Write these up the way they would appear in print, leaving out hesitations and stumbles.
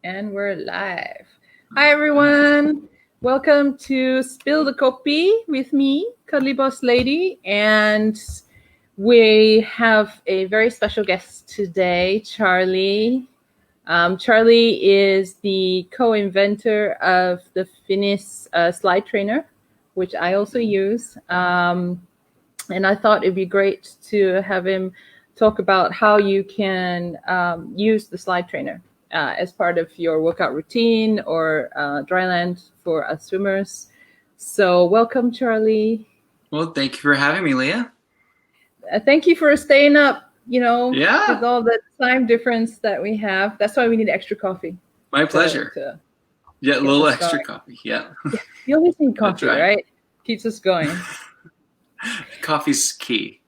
And we're live. Hi, everyone. Welcome to Spill the Kopi with me, CuddlyBossLady. And we have a very special guest today, Charlie. Charlie is the co-inventor of the FINIS slide trainer, which I also use. And I thought it'd be great to have him talk about how you can use the slide trainer as part of your workout routine or dryland for us swimmers. So welcome, Charlie. Well, thank you for having me, Leah. Thank you for staying up, with Yeah. all the time difference that we have. That's why we need extra coffee. My pleasure. Yeah, a little extra coffee. Yeah. You always need coffee, right? Keeps us going. Coffee's key.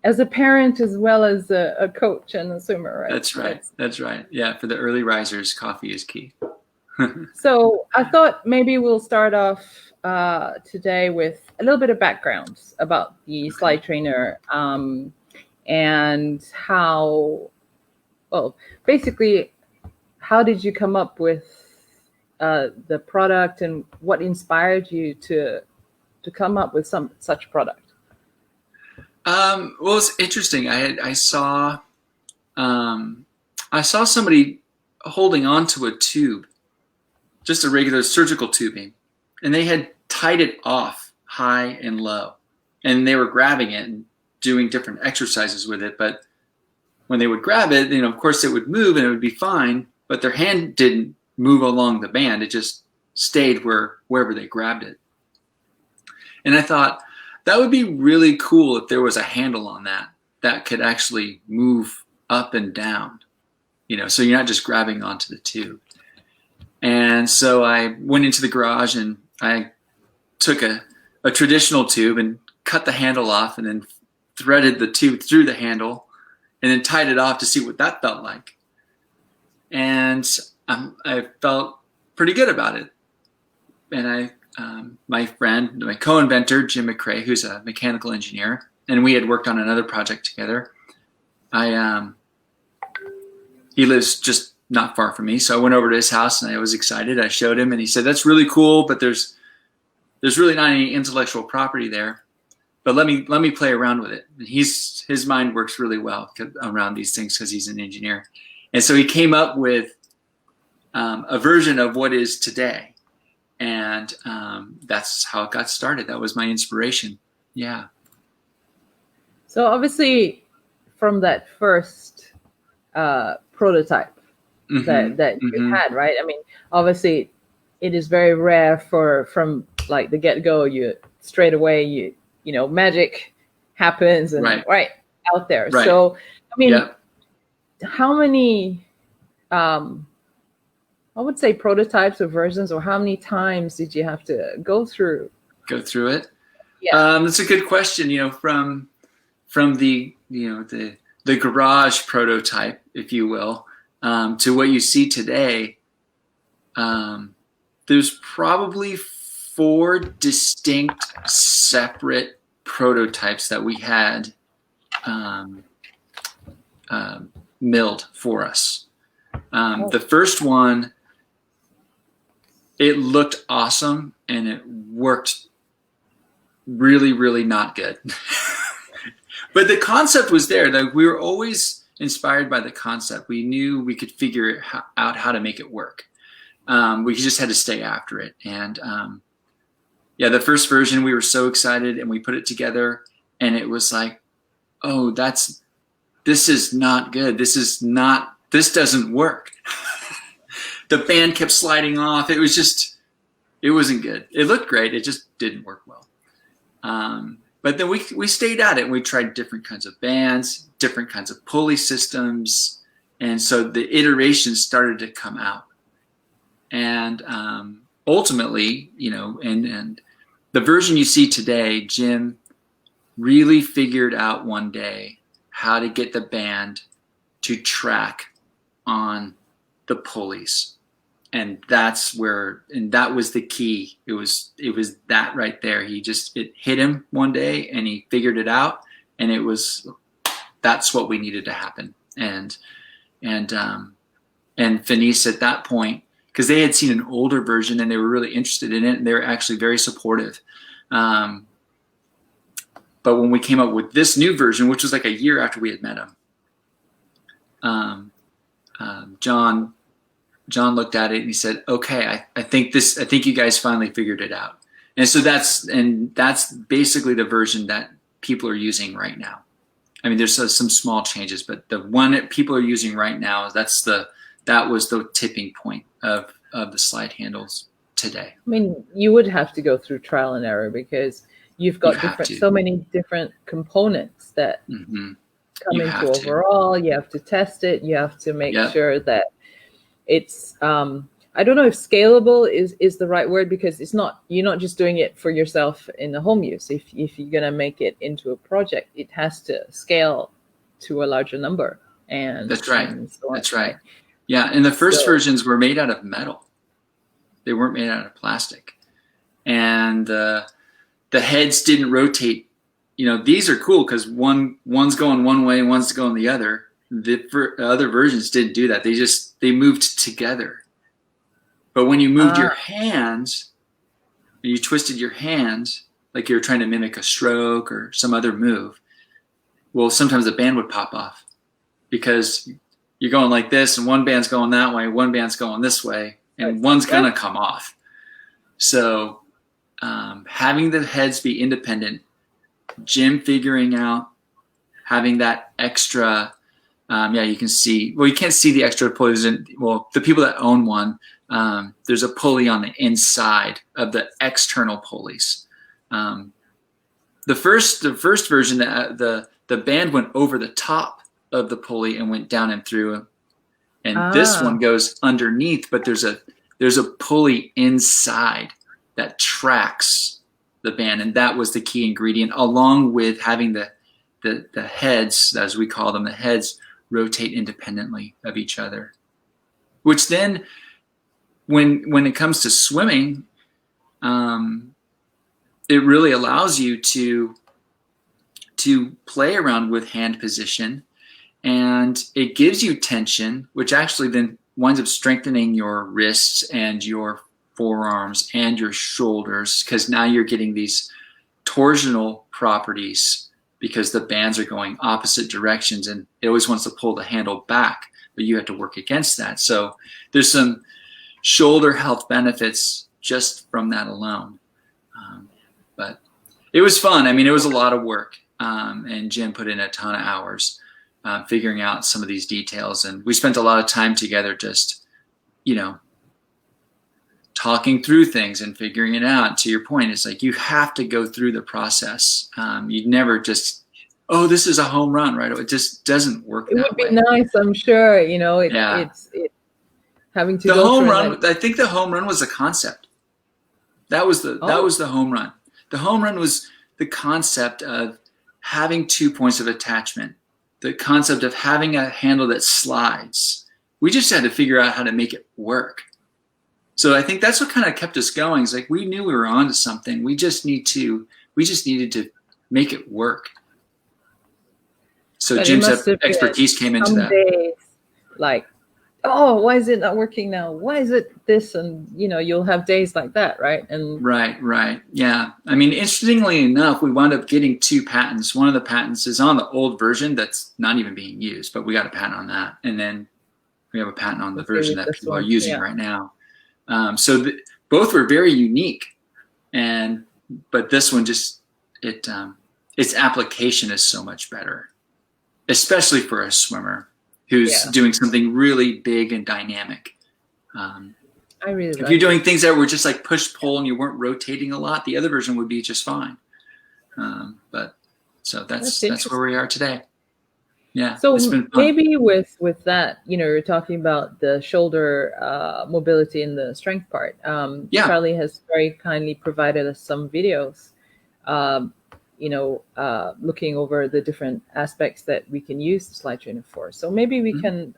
As a parent as well as a coach and a swimmer, right? That's right. That's right. Yeah, for the early risers, coffee is key. So I thought maybe we'll start off today with a little bit of background about the slide trainer and how, basically, how did you come up with the product and what inspired you to come up with such product? Well, it's interesting. I saw somebody holding onto a tube, just a regular surgical tubing, and they had tied it off high and low, and they were grabbing it and doing different exercises with it. But when they would grab it, of course it would move and it would be fine, but their hand didn't move along the band. It just stayed wherever they grabbed it. And I thought, that would be really cool if there was a handle on that could actually move up and down, so you're not just grabbing onto the tube. And so I went into the garage and I took a traditional tube and cut the handle off and then threaded the tube through the handle and then tied it off to see what that felt like. And I felt pretty good about it. And my friend, my co-inventor, Jim McCrae, who's a mechanical engineer, and we had worked on another project together. He lives just not far from me, so I went over to his house and I was excited. I showed him, and he said, "That's really cool, but there's really not any intellectual property there. But let me play around with it." And his mind works really well around these things because he's an engineer, and so he came up with a version of what is today. And that's how it got started. That was my inspiration. Yeah. So obviously, from that first prototype that you had, right? I mean, obviously, it is very rare from like the get-go. You straight away, magic happens and right out there. Right. So I mean, how many? I would say prototypes or versions, or how many times did you have to go through it? Yeah. That's a good question. From the the garage prototype, if you will, to what you see today, there's probably 4 distinct separate prototypes that we had milled for us. The first one, it looked awesome and it worked really, really not good. But the concept was there. Like, we were always inspired by the concept. We knew we could figure out how to make it work. We just had to stay after it. And the first version, we were so excited and we put it together and it was like, oh, this is not good. This doesn't work. The band kept sliding off. It wasn't good. It looked great. It just didn't work well. But then we stayed at it. We tried different kinds of bands, different kinds of pulley systems. And so the iterations started to come out. And ultimately, and the version you see today, Jim really figured out one day how to get the band to track on the pulleys. And that was the key. It was that right there. It hit him one day and he figured it out, and that's what we needed to happen. And and FINIS at that point, because they had seen an older version and they were really interested in it, and they were actually very supportive. But when we came up with this new version, which was like a year after we had met him, John looked at it and he said, "Okay, I think you guys finally figured it out." And so that's basically the version that people are using right now. I mean, there's some small changes, but the one that people are using right now, that was the tipping point of the slide handles today. I mean, you would have to go through trial and error because you've got so many different components that come into overall. You have to test it. You have to make sure that it's, I don't know if scalable is the right word, because you're not just doing it for yourself in the home use. If you're going to make it into a project, it has to scale to a larger number. And that's right. That's right. Yeah. And the first versions were made out of metal. They weren't made out of plastic. And the heads didn't rotate. You know, these are cool because one's going one way and one's going the other. The other versions didn't do that. They moved together. But when you moved your hands, you twisted your hands like you were trying to mimic a stroke or some other move, well, sometimes the band would pop off because you're going like this and one band's going that way, one band's going this way, and one's going to come off. So having the heads be independent, Jim figuring out, having that extra, you can see, well, you can't see the extra pulleys. Well, the people that own one, there's a pulley on the inside of the external pulleys. The first version, the band went over the top of the pulley and went down and through, and this one goes underneath. But there's a pulley inside that tracks the band, and that was the key ingredient, along with having the heads, as we call them, the heads rotate independently of each other, which then, when it comes to swimming, it really allows you to play around with hand position, and it gives you tension, which actually then winds up strengthening your wrists and your forearms and your shoulders, because now you're getting these torsional properties because the bands are going opposite directions, and it always wants to pull the handle back, but you have to work against that. So there's some shoulder health benefits just from that alone. But it was fun. I mean, it was a lot of work, and Jim put in a ton of hours figuring out some of these details, and we spent a lot of time together just, talking through things and figuring it out. To your point, it's like you have to go through the process. You'd never just, this is a home run, right? It just doesn't work that way. It would be nice, I'm sure. It's having to the go home through run. I think the home run was a concept. That was the home run. The home run was the concept of having 2 points of attachment, the concept of having a handle that slides. We just had to figure out how to make it work. So I think that's what kind of kept us going. It's like we knew we were onto something. We just needed to make it work. So Jim's expertise came into that. Days, like, why is it not working now? Why is it this? And you'll have days like that, right? And right, yeah. I mean, interestingly enough, we wound up getting 2 patents. One of the patents is on the old version that's not even being used, but we got a patent on that, and then we have a patent on the version that people are using right now. So both were very unique, but this one just its application is so much better, especially for a swimmer who's doing something really big and dynamic. If you're doing things that were just like push pull and you weren't rotating a lot, the other version would be just fine. But so that's where we are today. Yeah. So maybe with that, you're talking about the shoulder mobility and the strength part. Charlie has very kindly provided us some videos, looking over the different aspects that we can use the slide trainer for. So maybe we can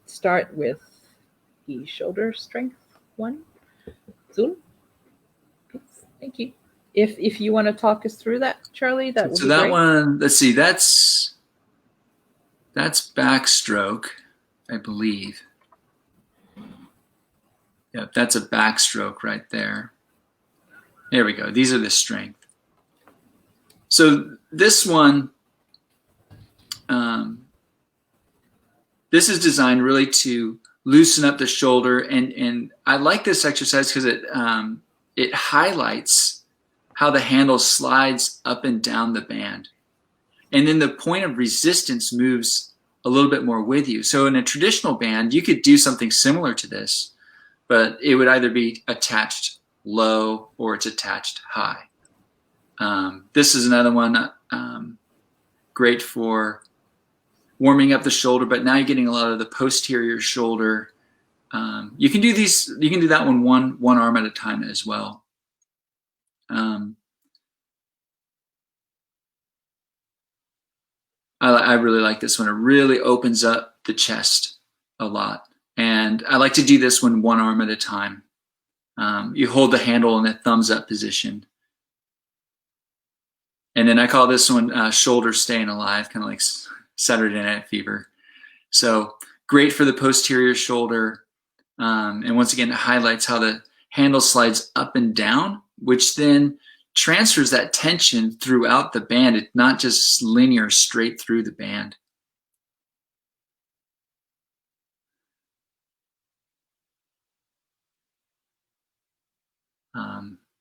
start with the shoulder strength one. Zoom. Thank you. If you want to talk us through that, Charlie, that would be great. One, let's see, that's backstroke, I believe. Yeah, that's a backstroke right there. There we go. These are the strength. So this one, this is designed really to loosen up the shoulder, and I like this exercise because it highlights how the handle slides up and down the band, and then the point of resistance moves a little bit more with you. So in a traditional band, you could do something similar to this, but it would either be attached low or it's attached high. This is another one great for warming up the shoulder, but now you're getting a lot of the posterior shoulder. You can do these. You can do that one arm at a time as well. I really like this one. It really opens up the chest a lot, and I like to do this one arm at a time. You hold the handle in a thumbs up position. And then I call this one shoulder staying alive, kind of like Saturday Night Fever. So great for the posterior shoulder. And once again, it highlights how the handle slides up and down, which then transfers that tension throughout the band. It's not just linear straight through the band.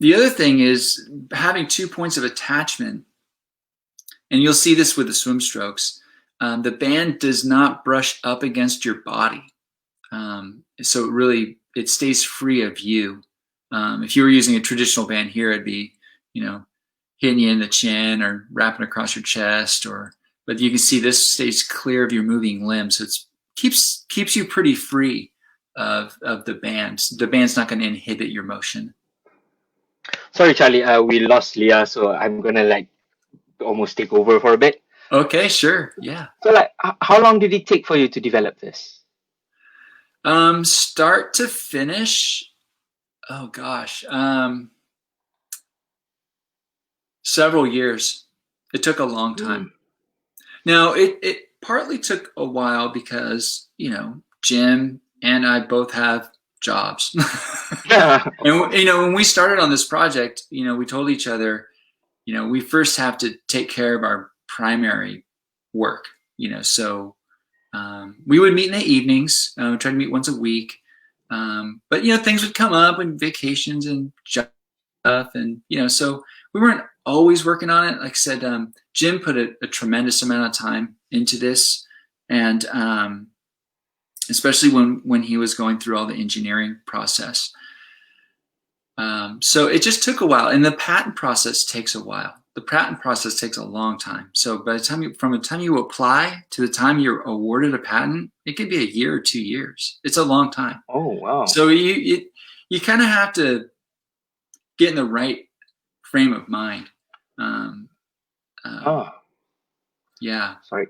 The other thing is having 2 points of attachment, and you'll see this with the swim strokes. The band does not brush up against your body, so it stays free of you. If you were using a traditional band here, it'd be, hitting you in the chin or wrapping across your chest, but you can see this stays clear of your moving limbs, so it keeps you pretty free of the band. The band's not going to inhibit your motion. Sorry, Charlie, we lost Leah, so I'm gonna almost take over for a bit. Okay, sure, yeah. So how long did it take for you to develop this? Start to finish, oh gosh, several years. It took a long time. Now, it partly took a while because, Jim and I both have jobs. And when we started on this project, we told each other, we first have to take care of our primary work, so we would meet in the evenings, try to meet once a week, but things would come up and vacations and stuff, and so we weren't always working on it. Like I said, Jim put a tremendous amount of time into this, and especially when he was going through all the engineering process. So it just took a while, and the patent process takes a while. The patent process takes a long time. So by the time from the time you apply to the time you're awarded a patent, it could be a year or 2 years. It's a long time. Oh, wow. So you kind of have to get in the right frame of mind. Yeah. Sorry,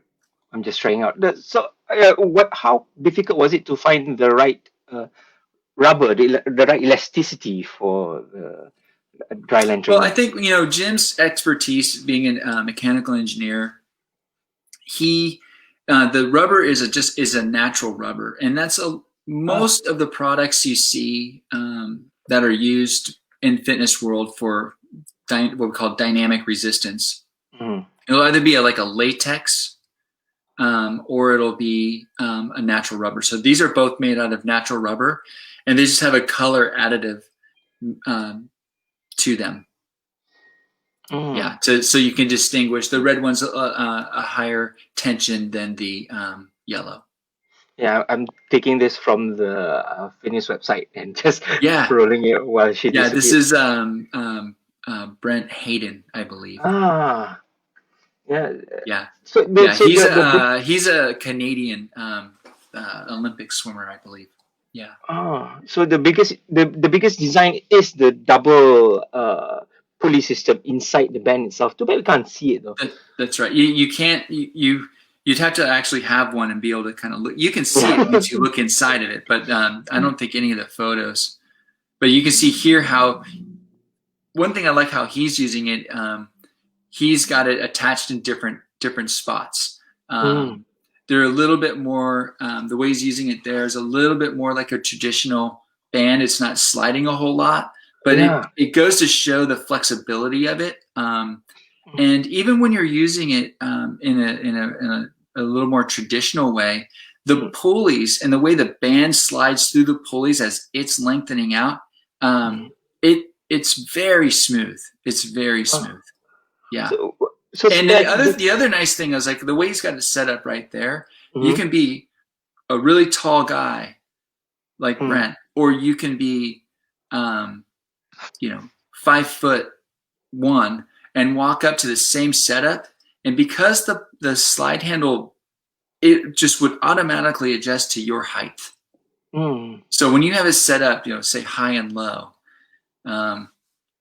I'm just trying out. So how difficult was it to find the right rubber, the right elasticity for the dry land training? Well, I think Jim's expertise, being a mechanical engineer, the rubber is a natural rubber, and that's most of the products you see that are used in fitness world for what we call dynamic resistance. It'll either be like a latex, or it'll be a natural rubber. So these are both made out of natural rubber, and they just have a color additive to them. Yeah, so you can distinguish. The red one's a higher tension than the yellow. Yeah, I'm taking this from the FINIS website and just rolling it while she disappears. This is Brent Hayden, I believe. Yeah. So he's a Canadian Olympic swimmer, I believe. Yeah. So the biggest design is the double pulley system inside the band itself. Too bad we can't see it though. That's right. You can't. You'd have to actually have one and be able to kind of look. You can see it once you look inside of it, but I don't think any of the photos. But you can see here how. One thing I like how he's using it. He's got it attached in different spots. They're a little bit more. The way he's using it there is a little bit more like a traditional band, it's not sliding a whole lot, but it goes to show the flexibility of it. And even when you're using it in a little more traditional way, the pulleys and the way the band slides through the pulleys as it's lengthening out, it's very smooth. It's very smooth. Yeah. So and the other nice thing is like the way he's got it set up right there, you can be a really tall guy like Brent, or you can be, 5'1" and walk up to the same setup. And because the slide handle, it just would automatically adjust to your height. So when you have it set up, say high and low,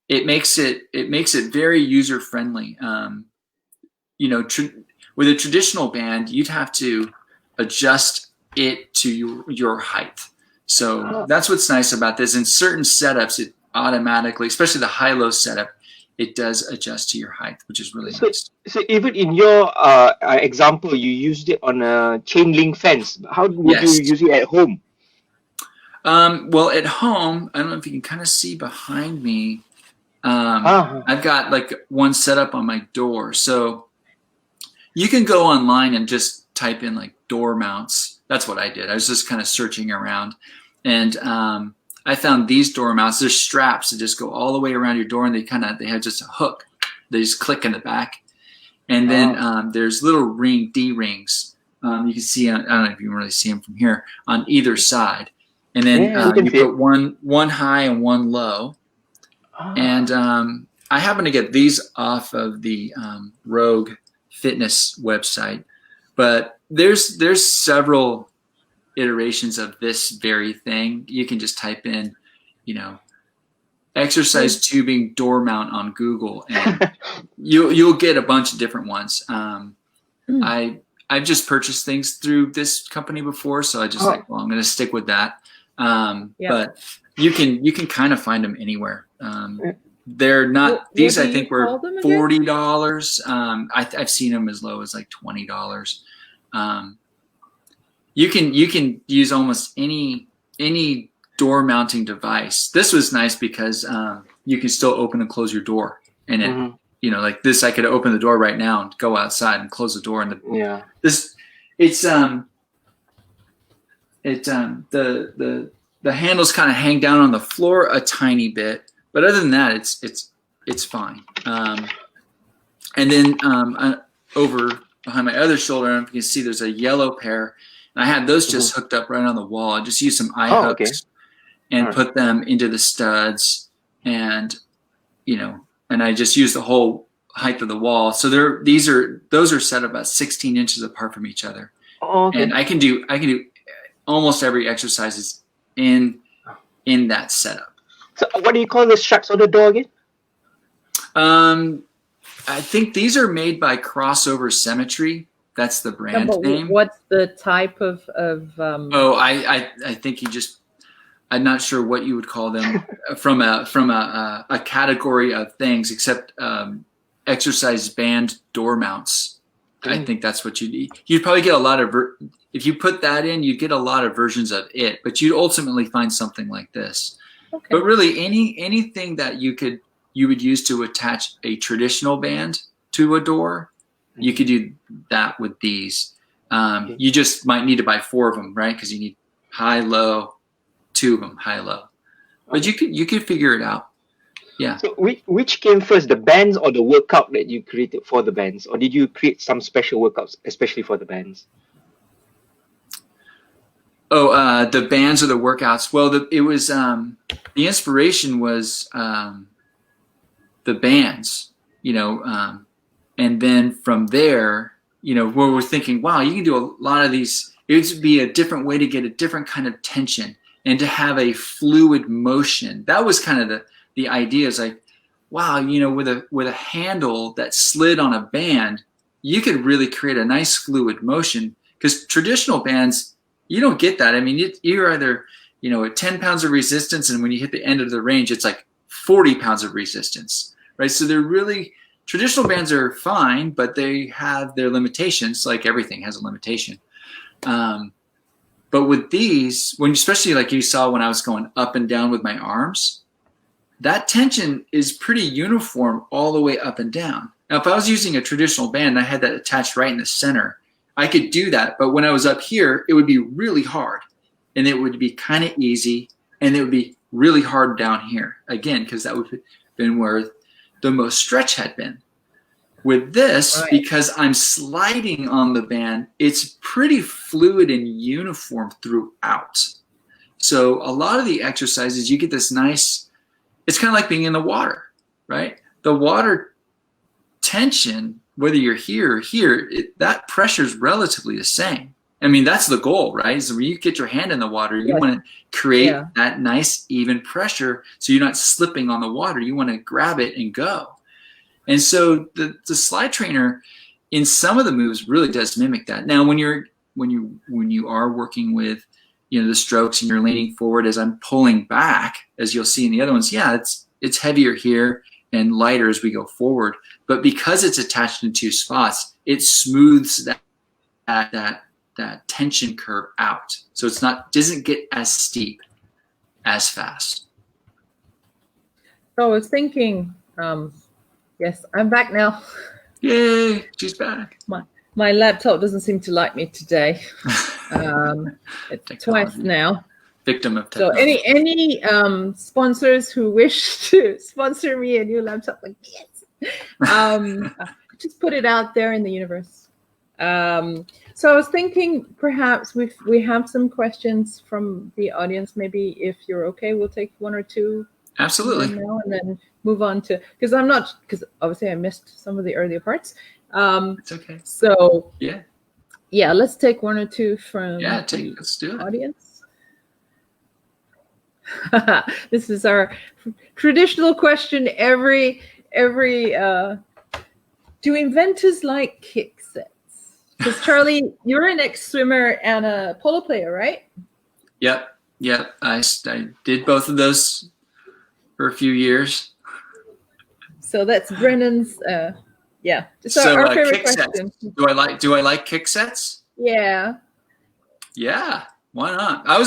it makes it very user friendly. With a traditional band, you'd have to adjust it to your height. So that's what's nice about this. In certain setups, it automatically, especially the high-low setup, it does adjust to your height, which is really nice. So even in your example, you used it on a chain link fence. How would you use it at home? Well, at home, I don't know if you can kind of see behind me. I've got like one set up on my door. So you can go online and just type in like door mounts. That's what I did. I was just kind of searching around, and I found these door mounts. There's straps that just go all the way around your door, and they have just a hook. They just click in the back, and then there's little D rings. You can see. I don't know if you can really see them from here on either side, and then you put one high and one low. And I happen to get these off of the Rogue Fitness website, but there's several iterations of this very thing. You can just type in, exercise tubing door mount on Google, and you'll get a bunch of different ones. I've just purchased things through this company before, so I just I'm going to stick with that. But you can kind of find them anywhere. They're not these. I think were $40. I've seen them as low as like $20. You can use almost any door mounting device. This was nice because you can still open and close your door, and it like this. I could open the door right now and go outside and close the door. And the handles kind of hang down on the floor a tiny bit, but other than that, it's fine. And then over behind my other shoulder, I don't know if you can see, there's a yellow pair, and I had those just hooked up right on the wall. I just used some eye hooks and put them into the studs, and and I just used the whole height of the wall. So those are set about 16 inches apart from each other, and I can do almost every exercise in that setup. So what do you call the straps on the door again? I think these are made by Crossover Symmetry. That's the brand name. What's the type of? I think I'm not sure what you would call them from a category of things, except exercise band door mounts. I think that's what you'd probably get a lot of. If you put that in, you'd get a lot of versions of it, but you'd ultimately find something like this. Okay. But really, anything that you would use to attach a traditional band to a door, you could do that with these. You just might need to buy 4 of them, right? Because you need high, low, 2 of them, high, low. But you could figure it out. Yeah. So which came first, the bands or the workout that you created for the bands, or did you create some special workouts especially for the bands? The bands or the workouts. Well, it was the inspiration was the bands, and then from there, where we're thinking, wow, you can do a lot of these. It would be a different way to get a different kind of tension and to have a fluid motion. That was kind of the idea. Is like, wow, with a handle that slid on a band, you could really create a nice fluid motion. Because traditional bands, you don't get that. I mean, you're either, at 10 pounds of resistance, and when you hit the end of the range, it's like 40 pounds of resistance, right? So they're really, traditional bands are fine, but they have their limitations, like everything has a limitation. But with these, especially like you saw when I was going up and down with my arms, that tension is pretty uniform all the way up and down. Now, if I was using a traditional band and I had that attached right in the center, I could do that. But when I was up here, it would be really hard. And it would be kind of easy. And it would be really hard down here. Again, because that would have been where the most stretch had been. With this, right, because I'm sliding on the band, it's pretty fluid and uniform throughout. So a lot of the exercises, you get this nice, it's kind of like being in the water, right? The water tension, whether you're here or here, that pressure is relatively the same. I mean, that's the goal, right? So when you get your hand in the water, you want to create that nice, even pressure so you're not slipping on the water. You want to grab it and go. And so the slide trainer in some of the moves really does mimic that. Now, when you are working with, the strokes and you're leaning forward as I'm pulling back, as you'll see in the other ones, it's heavier here and lighter as we go forward. But because it's attached in two spots, it smooths that tension curve out. So doesn't get as steep as fast. So I was thinking, yes, I'm back now. Yay, she's back. My laptop doesn't seem to like me today. It's twice now. Victim of technology. So any sponsors who wish to sponsor me a new laptop, like yes, just put it out there in the universe. So I was thinking perhaps we have some questions from the audience. Maybe if you're okay, we'll take one or two. Absolutely. Now and then move on to, because obviously I missed some of the earlier parts. It's okay. So yeah, let's take one or two from let's do it. Audience. This is our traditional question. Every do inventors like kick sets? Because Charlie, you're an ex-swimmer and a polo player, right? Yep. I did both of those for a few years. So that's Brennan's. So our favorite kick question. Sets. Do I like kick sets? Yeah. Yeah. Why not? I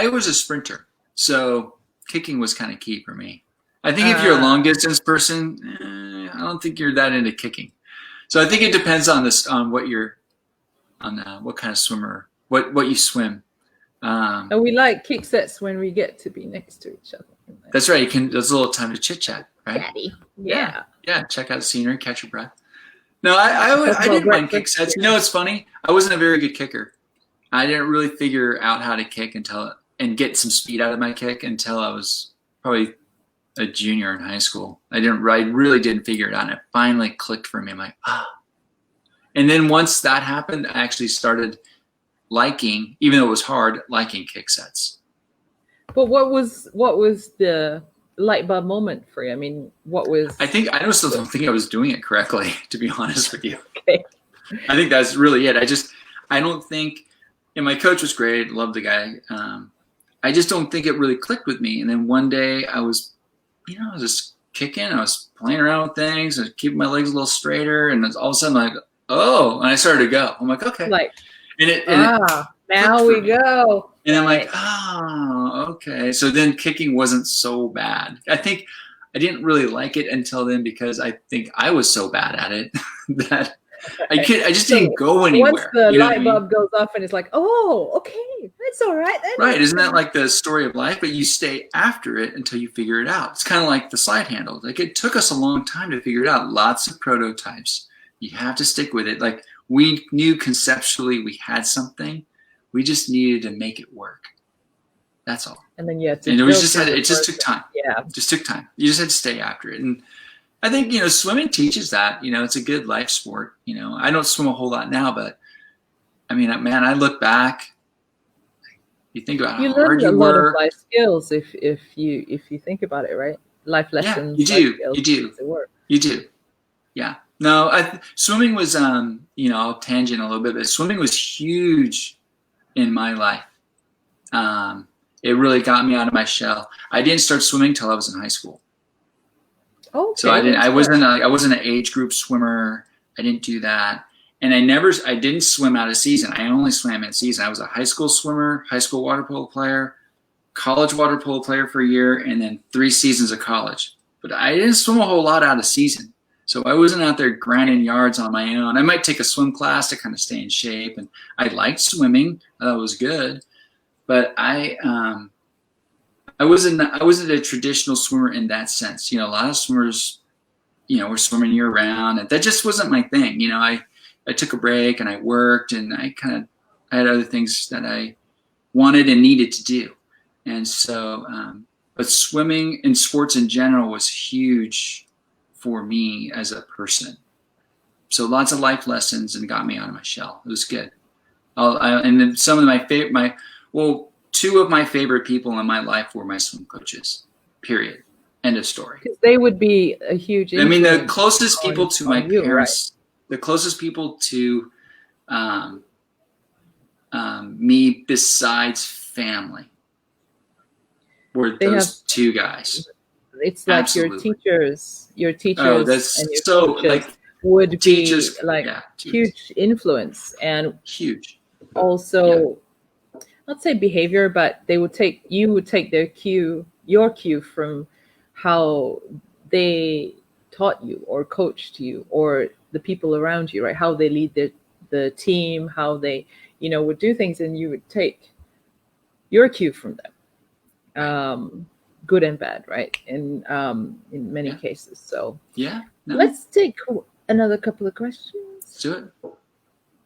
was a sprinter, so kicking was kind of key for me. I think if you're a long distance person, I don't think you're that into kicking. So I think it depends on what kind of swimmer, what you swim. And we like kick sets when we get to be next to each other. That's right. There's a little time to chit chat, right? Daddy. Yeah. Check out the scenery, catch your breath. No, I didn't mind kick sets. It's funny. I wasn't a very good kicker. I didn't really figure out how to kick and get some speed out of my kick until I was probably a junior in high school. I really didn't figure it out. And it finally clicked for me. I'm like, And then once that happened, I actually started liking, even though it was hard, liking kick sets. But what was the light bulb moment for you? I mean, what was? I still don't think I was doing it correctly, to be honest with you. Okay. I think that's really it. I don't think, and my coach was great, loved the guy. I just don't think it really clicked with me. And then one day I was just kicking, I was playing around with things, and keeping my legs a little straighter, and all of a sudden I'm like, oh, and I started to go. I'm like, okay. Now we go. And I'm like, okay. So then kicking wasn't so bad. I think I didn't really like it until then, because I think I was so bad at it that I just didn't go anywhere. Once the light bulb goes off and it's like, oh, okay, that's all right. Right. Isn't that like the story of life? But you stay after it until you figure it out. It's kind of like the slide handle. Like, it took us a long time to figure it out. Lots of prototypes. You have to stick with it. Like, we knew conceptually we had something. We just needed to make it work. That's all. And then it just took time. Yeah. It just took time. You just had to stay after it. And I think, swimming teaches that. It's a good life sport. I don't swim a whole lot now, but I mean, man, I look back. You think about how hard you learn a lot work. of life skills if you think about it, right? Life lessons. Yeah, you do. Yeah. No, swimming was, I'll tangent a little bit, but swimming was huge in my life. It really got me out of my shell. I didn't start swimming till I was in high school. Okay. So I wasn't an age group swimmer. I didn't do that. And I didn't swim out of season. I only swam in season. I was a high school swimmer, high school water polo player, college water polo player for a year, and then 3 seasons of college. But I didn't swim a whole lot out of season. So I wasn't out there grinding yards on my own. I might take a swim class to kind of stay in shape. And I liked swimming. I thought it was good. But I wasn't a traditional swimmer in that sense. You know, a lot of swimmers, you know, were swimming year round. And that just wasn't my thing. You know, I took a break and I worked, and I had other things that I wanted and needed to do. And so, but swimming and sports in general was huge for me as a person. So lots of life lessons, and got me out of my shell. It was good. And then some of two of my favorite people in my life were my swim coaches, period. End of story. Because they would be a huge I mean, the closest people to my parents, right? The closest people to me besides family were those two guys. It's like Absolutely. your teachers oh, that's and your so coaches like would teachers, be like huge influence, and huge. Also, not say behavior, but you would take your cue from how they taught you or coached you, or the people around you, right? How they lead the team, how they, you know, would do things, and you would take your cue from them, good and bad, right? In many cases. So let's take another couple of questions. Let's do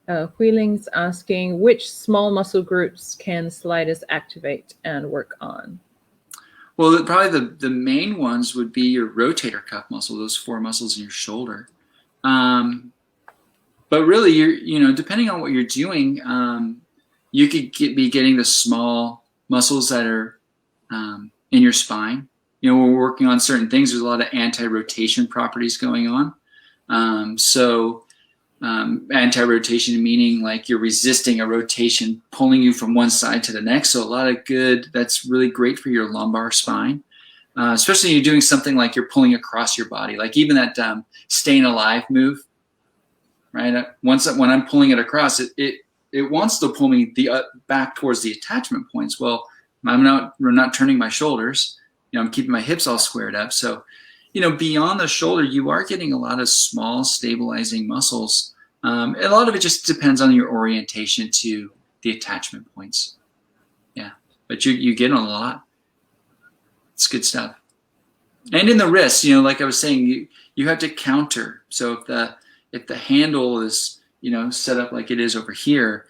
it. Wheeling's asking, which small muscle groups can sliders activate and work on? Well, probably the main ones would be your rotator cuff muscle, those 4 muscles in your shoulder. But really, you know, depending on what you're doing, you could be getting the small muscles that are in your spine. You know, we're working on certain things. There's a lot of anti-rotation properties going on. Anti-rotation meaning like you're resisting a rotation, pulling you from one side to the next. So a lot of good, that's really great for your lumbar spine, especially when you're doing something like you're pulling across your body, like even that staying alive move, right? When I'm pulling it across, it wants to pull me back towards the attachment points. Well, we're not turning my shoulders, you know, I'm keeping my hips all squared up. So, you know, beyond the shoulder, you are getting a lot of small stabilizing muscles. And a lot of it just depends on your orientation to the attachment points. Yeah, but you get a lot. It's good stuff. And in the wrists, you know, like I was saying, you have to counter. So if the handle is, you know, set up like it is over here,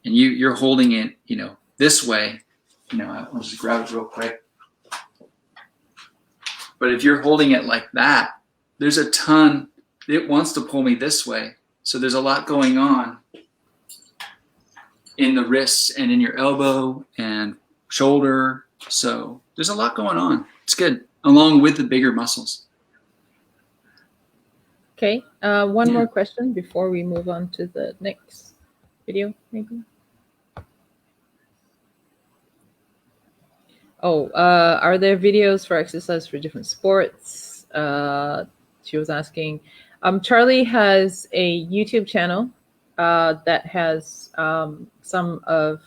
and you're holding it, you know, this way, you know, I'll just grab it real quick. But if you're holding it like that, there's a ton, it wants to pull me this way. So there's a lot going on in the wrists and in your elbow and shoulder. So there's a lot going on. It's good, along with the bigger muscles. Okay, one more question before we move on to the next video, maybe. Oh, are there videos for exercise for different sports? She was asking. Charlie has a YouTube channel that has some of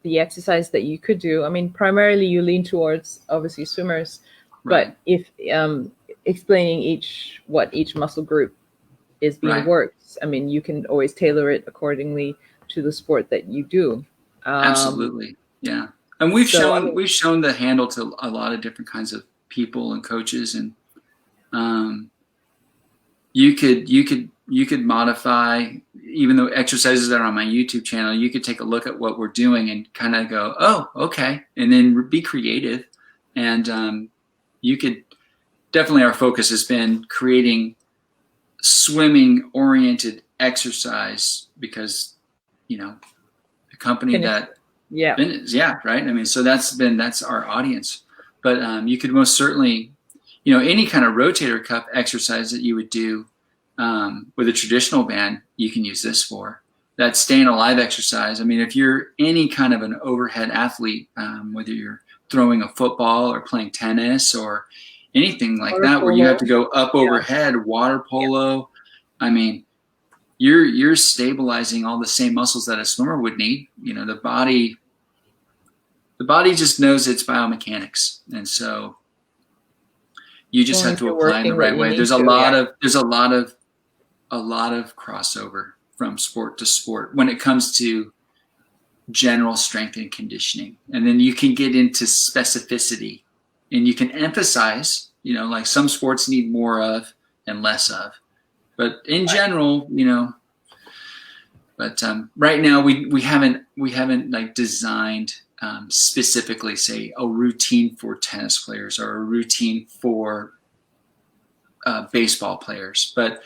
the exercise that you could do. I mean, primarily you lean towards obviously swimmers, right. But if explaining what each muscle group is being worked, I mean, you can always tailor it accordingly to the sport that you do. Absolutely, yeah. And we've shown the handle to a lot of different kinds of people and coaches, and you could modify even the exercises that are on my YouTube channel. You could take a look at what we're doing and kind of go, oh, okay, and then be creative. And you could definitely, our focus has been creating swimming oriented exercise because, you know, the company that. Yeah. Right. I mean, so that's our audience, but you could most certainly, you know, any kind of rotator cuff exercise that you would do with a traditional band, you can use this for. That staying alive exercise. I mean, if you're any kind of an overhead athlete, whether you're throwing a football or playing tennis or anything like that, where you have to go up overhead, water polo. I mean, you're stabilizing all the same muscles that a swimmer would need. You know, the body just knows its biomechanics, and so you just have to apply in the right way. There's a lot of crossover from sport to sport when it comes to general strength and conditioning. And then you can get into specificity, and you can emphasize, you know, like some sports need more of and less of. But in general, you know, but right now we haven't like designed specifically, say, a routine for tennis players or a routine for baseball players. But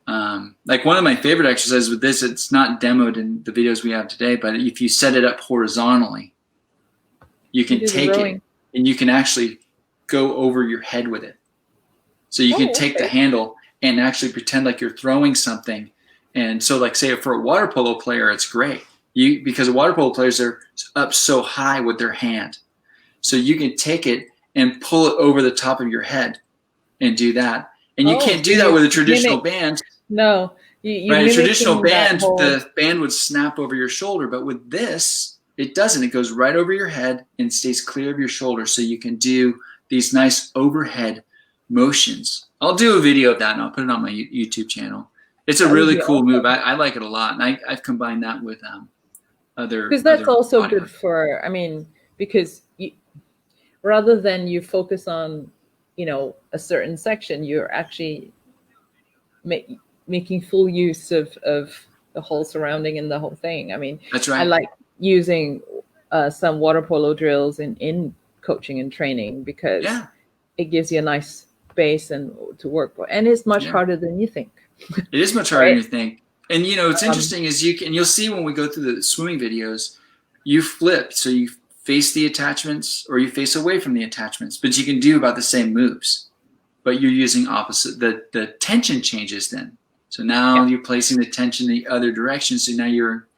like one of my favorite exercises with this, it's not demoed in the videos we have today, but if you set it up horizontally, you can take it and you can actually go over your head with it. So you can take the handle and actually pretend like you're throwing something. And so, like, say for a water polo player, it's great. Because water polo players are up so high with their hand. So you can take it and pull it over the top of your head and do that. And you can't do that with a traditional band. No. Right, a traditional band, the band would snap over your shoulder. But with this, it doesn't. It goes right over your head and stays clear of your shoulder. So you can do these nice overhead motions. I'll do a video of that, and I'll put it on my YouTube channel. It's a really cool move. I like it a lot, and I've combined that with other. Because that's also good for, I mean, because rather than you focus on, you know, a certain section, you're actually making full use of the whole surrounding and the whole thing. I mean, that's right. I like using some water polo drills in coaching and training because it gives you a nice base and to work with, and it's much harder than you think. It is much harder than you think. And you know, it's interesting is you'll see when we go through the swimming videos, you flip, so you face the attachments or you face away from the attachments, but you can do about the same moves, but you're using opposite. The tension changes then. So now you're placing the tension the other direction. So now you're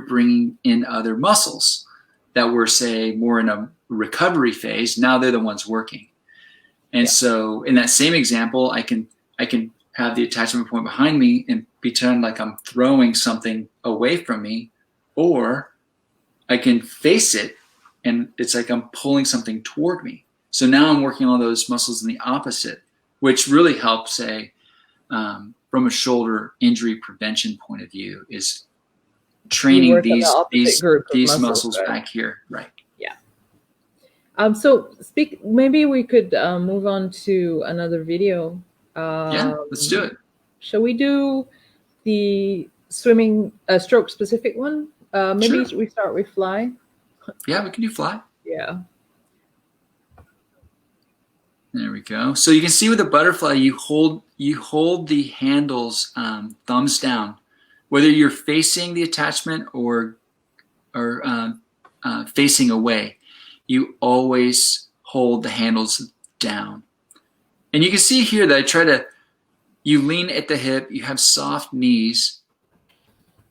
bringing in other muscles that were, say, more in a recovery phase. Now they're the ones working. And so in that same example, I can have the attachment point behind me and pretend like I'm throwing something away from me, or I can face it and it's like I'm pulling something toward me. So now I'm working on those muscles in the opposite, which really helps, say, from a shoulder injury prevention point of view, is training these muscles back here. Right. So maybe we could move on to another video. Let's do it. Shall we do the swimming stroke specific one? Maybe we start with fly. Yeah, we can do fly. Yeah. There we go. So you can see with the butterfly, you hold the handles thumbs down, whether you're facing the attachment or facing away. You always hold the handles down. And you can see here that you lean at the hip, you have soft knees,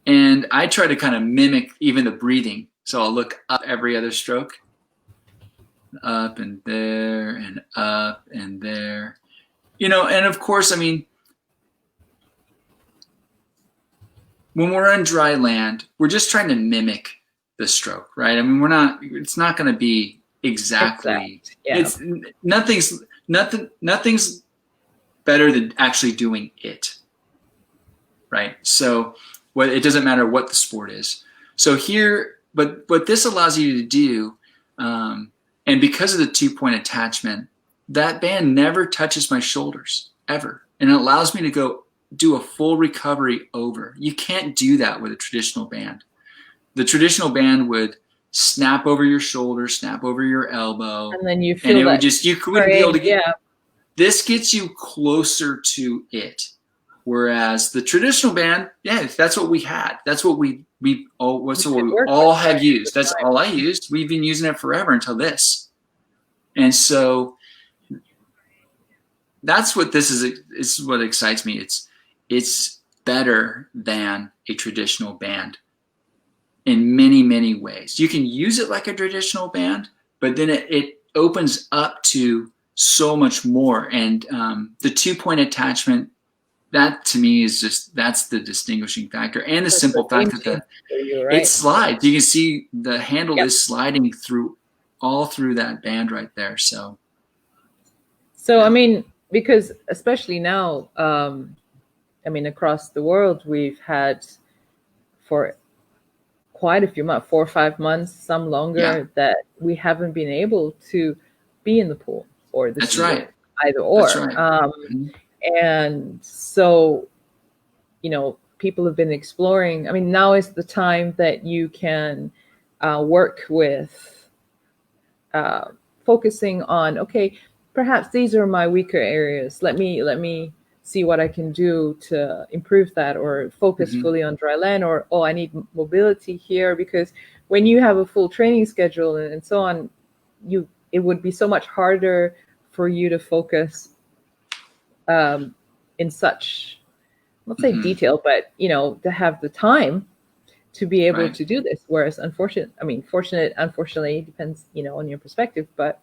and I try to kind of mimic even the breathing. So I'll look up every other stroke. Up and there and up and there. You know, and of course, I mean, when we're on dry land, we're just trying to mimic the stroke, right? I mean, it's not going to be exactly. It's nothing's better than actually doing it, right? So it doesn't matter what the sport is. So here, but what this allows you to do, and because of the 2-point attachment, that band never touches my shoulders ever, and it allows me to go do a full recovery over. You can't do that with a traditional band. The traditional band would snap over your shoulder, snap over your elbow, and then you feel and it that would just, you wouldn't be able to get. This gets you closer to it, whereas the traditional band, that's what we had. That's what we all have used. That's all I used. We've been using it forever until this, and so that's what this is. It's what excites me. It's better than a traditional band in many, many ways. You can use it like a traditional band, but then it opens up to so much more. And the 2-point attachment that to me is just, that's the distinguishing factor, and the That's simple the game fact that for you, right? it slides. You can see the handle Yep. is sliding all through that band right there. So I mean, because especially now, I mean, across the world, we've had for quite a few months, 4 or 5 months, some longer, that we haven't been able to be in the pool or the that's sea, right. either or. That's right. And so, you know, people have been exploring. I mean, now is the time that you can work with focusing on, okay, perhaps these are my weaker areas. Let me see what I can do to improve that, or focus fully on dry land, or, oh, I need mobility here. Because when you have a full training schedule and so on, it would be so much harder for you to focus in such, let's say detail, but, you know, to have the time to be able to do this. Whereas unfortunately, depends, you know, on your perspective, but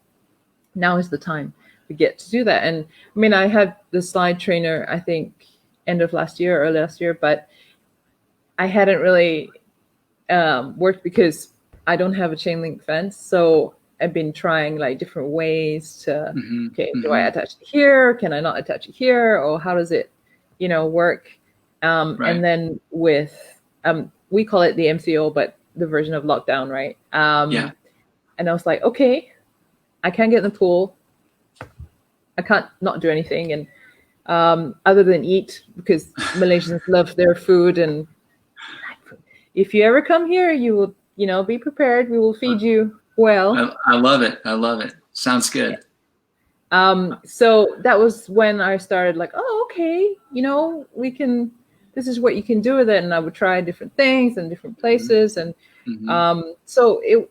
now is the time to get to do that. And I mean, I had the slide trainer, I think end of last year, early last year, but I hadn't really worked because I don't have a chain link fence. So I've been trying like different ways to, do I attach it here? Can I not attach it here? Or how does it, you know, work? And then with, we call it the MCO, but the version of lockdown, right? And I was like, okay, I can't get in the pool. I can't not do anything, and other than eat, because Malaysians love their food. And if you ever come here, you will, you know, be prepared. We will feed you well. I love it. I love it. Sounds good. So that was when I started like, oh, okay, you know, this is what you can do with it. And I would try different things in different places. And so it,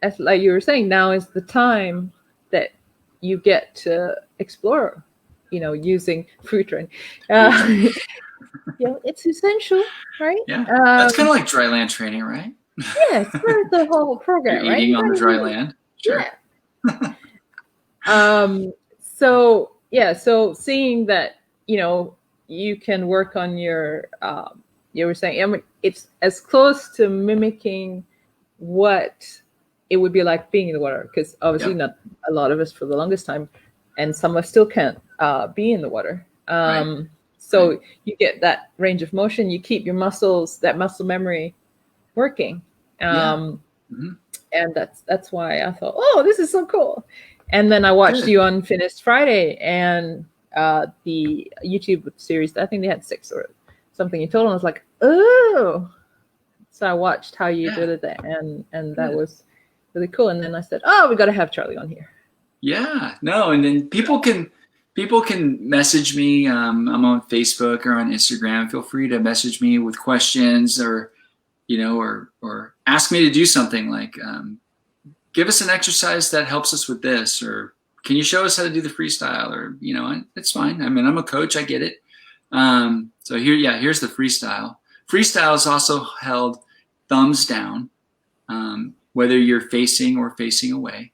as like you were saying, now is the time that you get to explore, you know, using food training. You know, it's essential, right? Yeah, that's kind of like dry land training, right? Yeah, it's part of the whole program, You're right? eating on the dry land. Sure. Yeah. So seeing that, you know, you can work on your, you were saying, I mean, it's as close to mimicking what it would be like being in the water, because obviously not a lot of us for the longest time, and some of us still can't be in the water. So you get that range of motion, you keep your muscles, that muscle memory working. And that's why I thought, oh, this is so cool. And then I watched you on FINIS Friday, and the YouTube series, I think they had 6 or something you told them. I was like, oh. So I watched how you did it, and that was really cool. And then I said, oh, we got to have Charlie on here. Yeah, no, and then people can message me. I'm on Facebook or on Instagram. Feel free to message me with questions, or, you know, or ask me to do something like, give us an exercise that helps us with this, or can you show us how to do the freestyle, or, you know, it's fine. I mean, I'm a coach, I get it. So here's the freestyle. Freestyle is also held thumbs down, whether you're facing or facing away,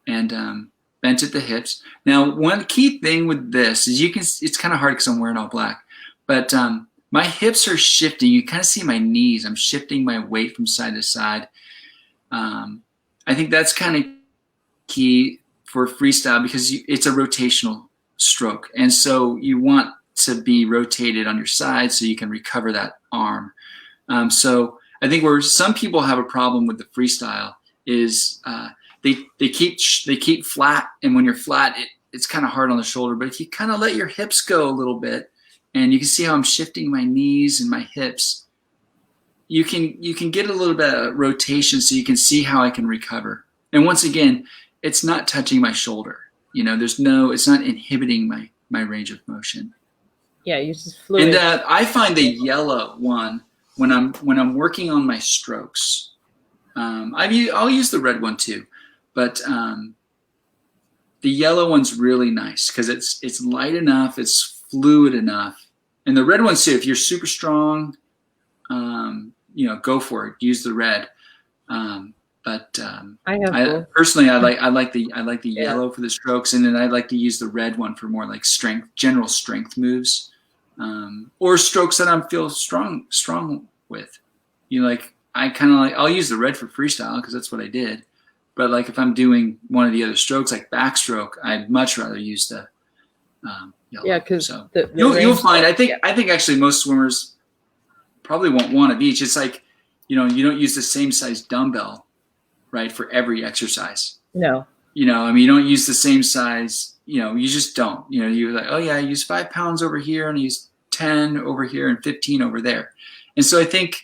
and bent at the hips. Now, one key thing with this is it's kind of hard because I'm wearing all black, but my hips are shifting. You kind of see my knees. I'm shifting my weight from side to side. I think that's kind of key for freestyle, because it's a rotational stroke. And so you want to be rotated on your side so you can recover that arm. So I think where some people have a problem with the freestyle is they keep flat, and when you're flat, it's kind of hard on the shoulder. But if you kind of let your hips go a little bit, and you can see how I'm shifting my knees and my hips, you can get a little bit of rotation, so you can see how I can recover. And once again, it's not touching my shoulder. You know, it's not inhibiting my range of motion. Yeah, you're just fluid. And I find the yellow one when I'm working on my strokes. I'll use the red one too, but the yellow one's really nice because it's light enough, it's fluid enough. And the red one too, if you're super strong, you know, go for it. Use the red. But personally, I like the yellow for the strokes, and then I like to use the red one for more like general strength moves. or strokes that I feel strong with. I'll use the red for freestyle because that's what I did. But like if I'm doing one of the other strokes, like backstroke, I'd much rather use the yellow. Yeah, because so you'll find. I think actually most swimmers probably want one of each. It's like, you don't use the same size dumbbell, right, for every exercise. No. You don't use the same size. You just don't. You're like, oh yeah, I use 5 pounds over here and I use 10 over here and 15 over there. And so I think,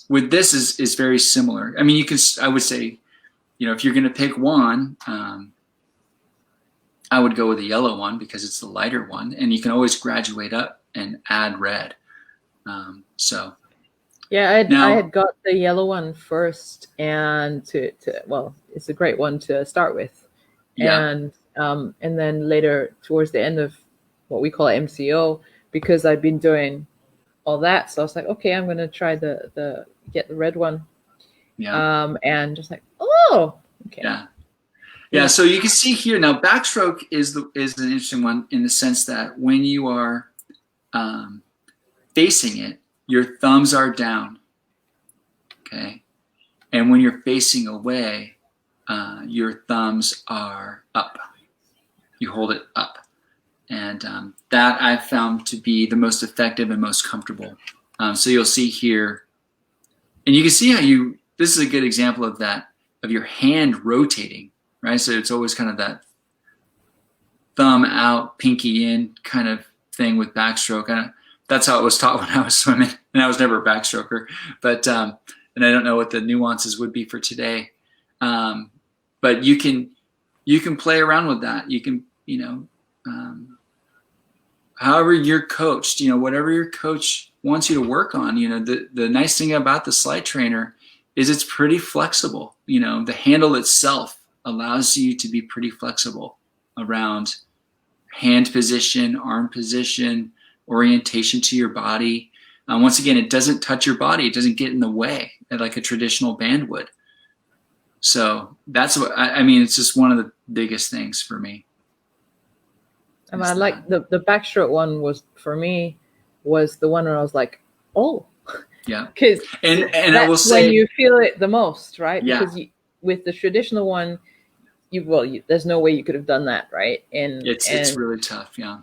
with this is very similar. I mean, I would say, if you're going to pick one, I would go with the yellow one because it's the lighter one, and you can always graduate up and add red. Yeah, I had got the yellow one first, and it's a great one to start with. Yeah. And then later towards the end of what we call MCO, because I've been doing all that, so I was like, okay, I'm gonna try get the red one. Yeah. And just like, oh, okay. Yeah. Yeah. So you can see here now, backstroke is an interesting one in the sense that when you are facing it, your thumbs are down. Okay. And when you're facing away, your thumbs are up. You hold it up. And that I've found to be the most effective and most comfortable. So you'll see here, and you can see how this is a good example of that, of your hand rotating, right? So it's always kind of that thumb out, pinky in kind of thing with backstroke. That's how it was taught when I was swimming, and I was never a backstroker. But and I don't know what the nuances would be for today. But you can play around with that. You can, however you're coached, whatever your coach wants you to work on. The nice thing about the slide trainer is it's pretty flexible. The handle itself allows you to be pretty flexible around hand position, arm position, orientation to your body. Once again, it doesn't touch your body. It doesn't get in the way like a traditional band would. So that's what it's just one of the biggest things for me. I like the backstroke one was the one where I was like, oh, yeah, because and I will say when you feel it the most, right? Yeah. Because with the traditional one, there's no way you could have done that, right? And it's really tough, yeah.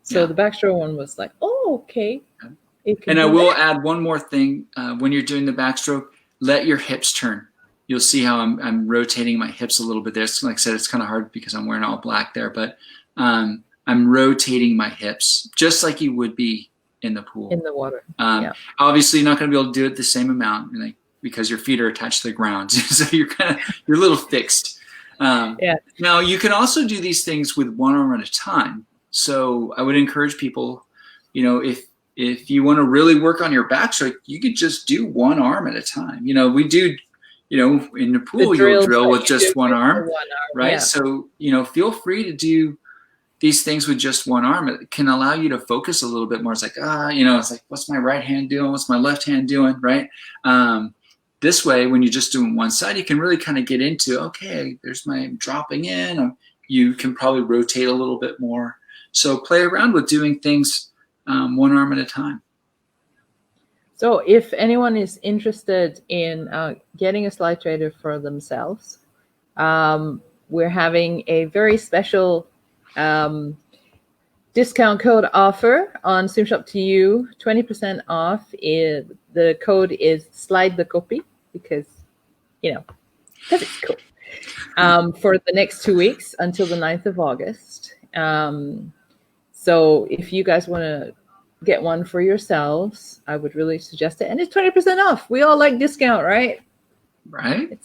So the backstroke one was like, oh, okay. And I will add one more thing. When you're doing the backstroke, let your hips turn. You'll see how I'm rotating my hips a little bit there. So like I said, it's kind of hard because I'm wearing all black there, but I'm rotating my hips just like you would be in the pool. In the water. Obviously, you're not going to be able to do it the same amount because your feet are attached to the ground. So you're a little fixed. Now, you can also do these things with one arm at a time. So I would encourage people, if you want to really work on your backstroke, you could just do one arm at a time. We do, in the pool, you'll drill with just one arm, right? Yeah. So, feel free to do these things with just one arm. It can allow you to focus a little bit more. It's like, it's like, what's my right hand doing? What's my left hand doing, right? This way, when you're just doing one side, you can really kind of get into, okay, there's my dropping in. You can probably rotate a little bit more. So play around with doing things one arm at a time. So if anyone is interested in getting a slide trainer for themselves, we're having a very special discount code offer on Swim Shop to You. 20% off. The code is slide the Kopi because it's cool. For the next 2 weeks until the 9th of August. So if you guys want to get one for yourselves, I would really suggest it. And it's 20% off. We all like discount, right? Right.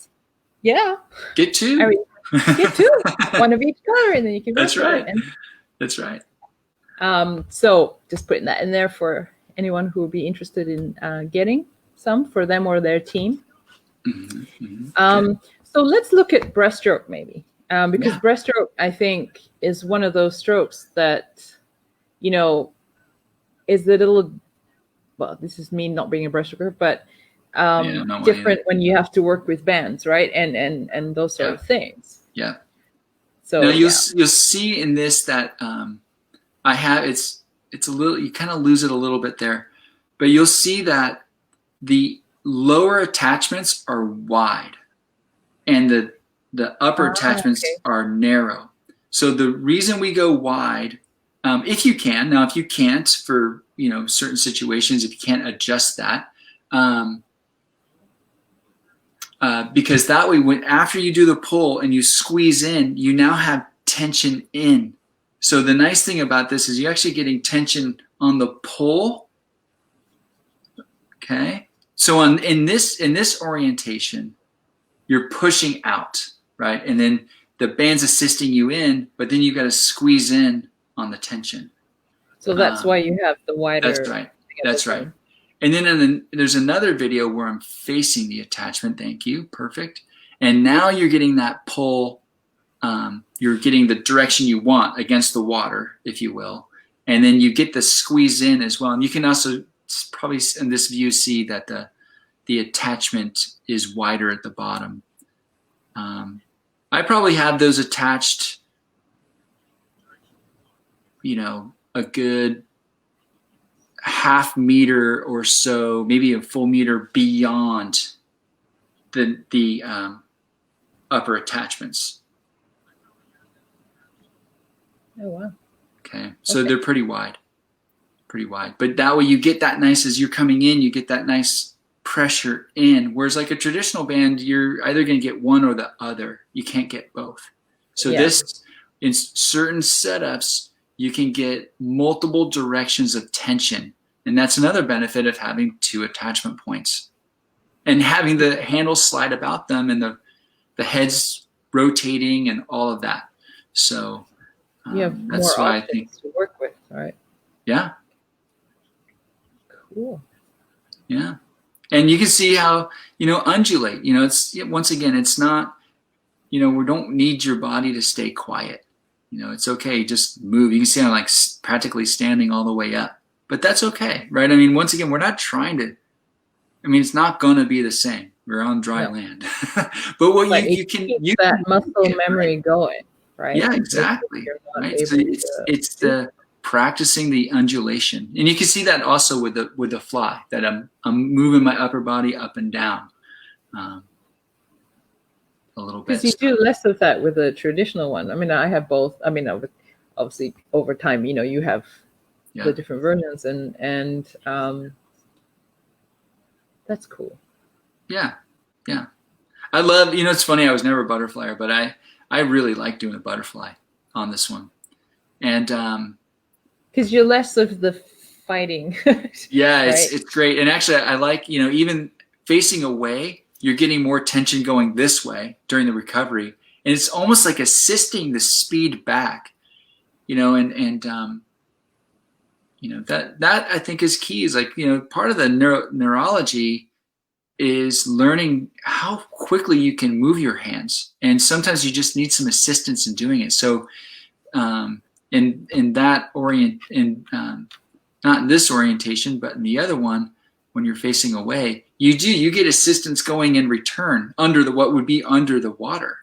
Get two. Get two. One of each color, and then you can. That's right. That's right. So just putting that in there for anyone who would be interested in getting some for them or their team. So let's look at breaststroke maybe, because breaststroke I think is one of those strokes that, is a little, well, this is me not being a breaststroker, but different when you have to work with bands, right? And those sort of things. Yeah. So now you'll see in this that I have it's a little, you kind of lose it a little bit there, but you'll see that the lower attachments are wide and the upper attachments are narrow. So the reason we go wide, if you can, now if you can't for, certain situations, if you can't adjust that, because that way, after you do the pull and you squeeze in, you now have tension in. So the nice thing about this is you're actually getting tension on the pull. Okay. So in this orientation, you're pushing out, right? And then the band's assisting you in, but then you've got to squeeze in on the tension. So that's why you have the wider. That's right. That's right. And then there's another video where I'm facing the attachment. Thank you. Perfect. And now you're getting that pull. You're getting the direction you want against the water, if you will. And then you get the squeeze in as well. And you can also probably in this view see that the attachment is wider at the bottom. I probably have those attached, a good half meter or so, maybe a full meter beyond the upper attachments. Oh, wow. Okay. So they're pretty wide. But that way you get that nice, as you're coming in, you get that nice pressure in. Whereas like a traditional band, you're either going to get one or the other. You can't get both. So this, in certain setups, you can get multiple directions of tension. And that's another benefit of having two attachment points and having the handles slide about them and the heads rotating and all of that. So you have that's more why I options think to work with, right? Yeah. Cool. Yeah. And you can see how, undulate, it's, once again, it's not, we don't need your body to stay quiet. It's okay. Just move. You can see I'm like practically standing all the way up, but that's okay. Right. I mean, once again, we're not trying to, it's not going to be the same. We're on dry land, but what you can, that muscle memory going, right? Yeah, exactly. Right. So it's the practicing the undulation, and you can see that also with the fly, that I'm moving my upper body up and down a little bit. Because you do less of that with a traditional one. I have both. Obviously over time, you have the different versions, and that's cool. Yeah. I love. It's funny. I was never a butterflyer, but I really like doing a butterfly on this one, and because you're less of the fighting. Yeah, right? it's great. And actually, I like, even facing away, you're getting more tension going this way during the recovery. And it's almost like assisting the speed back, that I think is key. Is like, part of the neurology is learning how quickly you can move your hands. And sometimes you just need some assistance in doing it. So, in that not in this orientation, but in the other one, when you're facing away, you get assistance going in return under what would be under the water.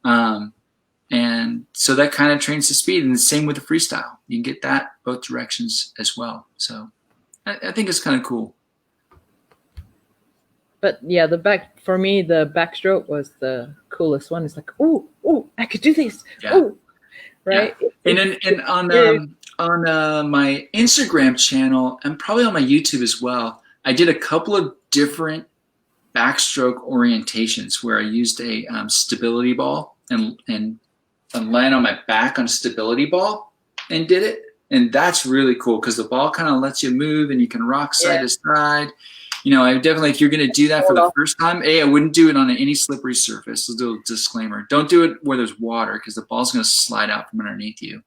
And so that kind of trains the speed, and the same with the freestyle. You can get that both directions as well. So I think it's kind of cool. But yeah, for me, the backstroke was the coolest one. It's like, oh, I could do this. Yeah. Oh, right. Yeah. And on my Instagram channel and probably on my YouTube as well, I did a couple of different backstroke orientations where I used a stability ball and land on my back on a stability ball and did it. And that's really cool because the ball kind of lets you move and you can rock side to side. I definitely, if you're going to do that for the first time, I wouldn't do it on any slippery surface. Let's do a disclaimer. Don't do it where there's water because the ball's going to slide out from underneath you.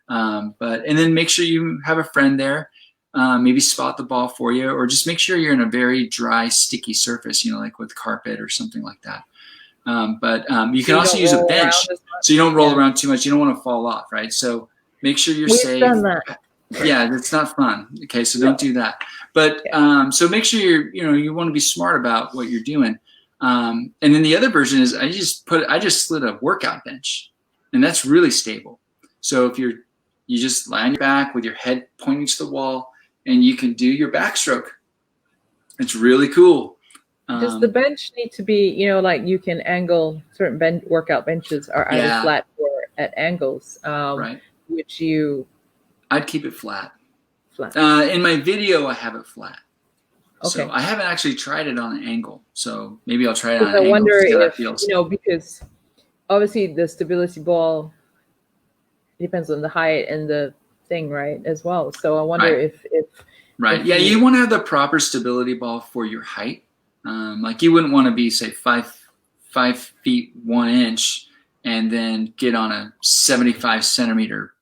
And then make sure you have a friend there, maybe spot the ball for you, or just make sure you're in a very dry, sticky surface, like with carpet or something like that. You can also use a bench so you don't roll around too much. You don't want to fall off, right? So make sure you're safe. Done that. Yeah, it's not fun. Okay, so don't do that. But so make sure you want to be smart about what you're doing. And then the other version is I just slid a workout bench, and that's really stable. So if you're You just lie on your back with your head pointing to the wall, and you can do your backstroke. It's really cool. Does the bench need to be, like you can angle certain workout benches are either flat or at angles, right? Which I'd keep it flat. Flat. In my video, I have it flat. Okay. So I haven't actually tried it on an angle. So maybe I'll try it on an I angle. wonder if, feels. because obviously the stability ball depends on the height and the thing, right, as well. So I wonder if right. Yeah, you want to have the proper stability ball for your height. Like you wouldn't want to be, say, 5 feet 1 inch and then get on a 75 centimeter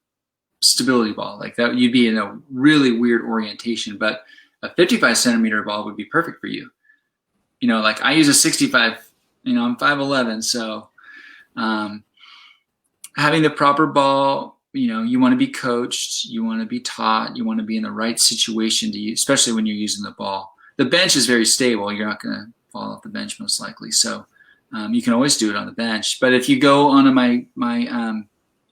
stability ball like that. You'd be in a really weird orientation, but a 55 centimeter ball would be perfect for you. Like I use a 65, I'm 5'11", so having the proper ball, you want to be coached, you want to be taught, you want to be in the right situation to use, especially when you're using the ball. The bench is very stable. You're not going to fall off the bench most likely. So you can always do it on the bench. But if you go onto my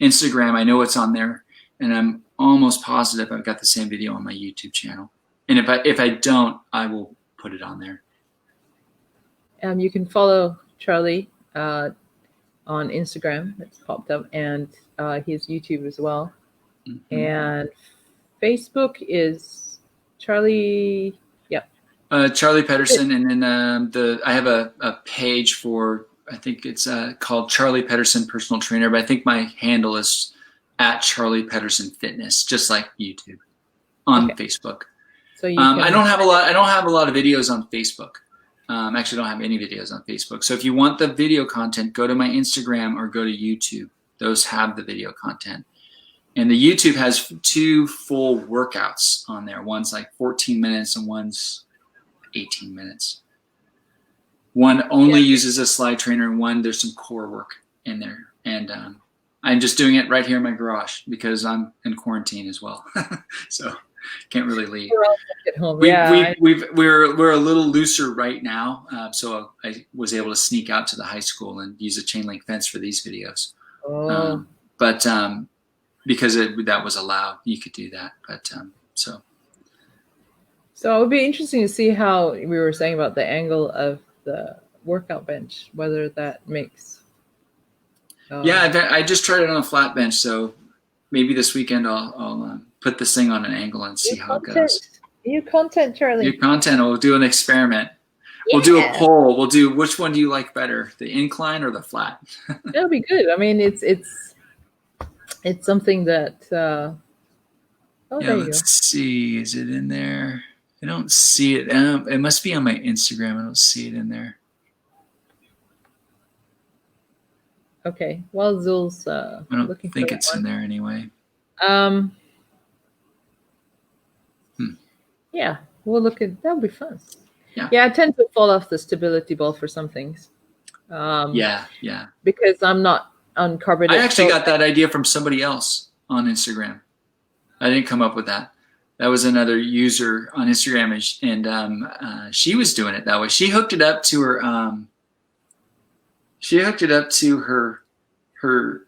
Instagram, I know it's on there, and I'm almost positive I've got the same video on my YouTube channel. And if I don't, I will put it on there. You can follow Charlie on Instagram. It's popped up, and his YouTube as well. Mm-hmm. And Facebook is Charlie. Charlie Pederson, and then I have a page for, I think it's called Charlie Pederson Personal Trainer, but I think my handle is at Charlie Pederson Fitness, just like YouTube on Facebook. So I don't have a lot of videos on Facebook. Actually, don't have any videos on Facebook. So if you want the video content, go to my Instagram or go to YouTube. Those have the video content. And the YouTube has 2 full workouts on there. One's like 14 minutes and one's 18 minutes. One only uses a slide trainer, and one there's some core work in there. And I'm just doing it right here in my garage because I'm in quarantine as well. So can't really leave. We're all at home. We're a little looser right now, so I was able to sneak out to the high school and use a chain link fence for these videos. But because that was allowed, you could do that. But So it would be interesting to see how we were saying about the angle of the workout bench, whether that makes. I just tried it on a flat bench, so maybe this weekend I'll put this thing on an angle and see how it goes. New content, Charlie. New content. We'll do an experiment. Yeah. We'll do a poll. We'll do which one do you like better, the incline or the flat? That'll be good. I mean, it's something that. Let's see. Is it in there? I don't see it. It must be on my Instagram. I don't see it in there. Okay. Well, Zul's I don't think it's in there anyway. Yeah, we'll look at that'll be fun. Yeah, I tend to fall off the stability ball for some things. Because I'm not on carbonated. I actually got that idea from somebody else on Instagram. I didn't come up with that. That was another user on Instagram, and she was doing it that way. She hooked it up to her. Her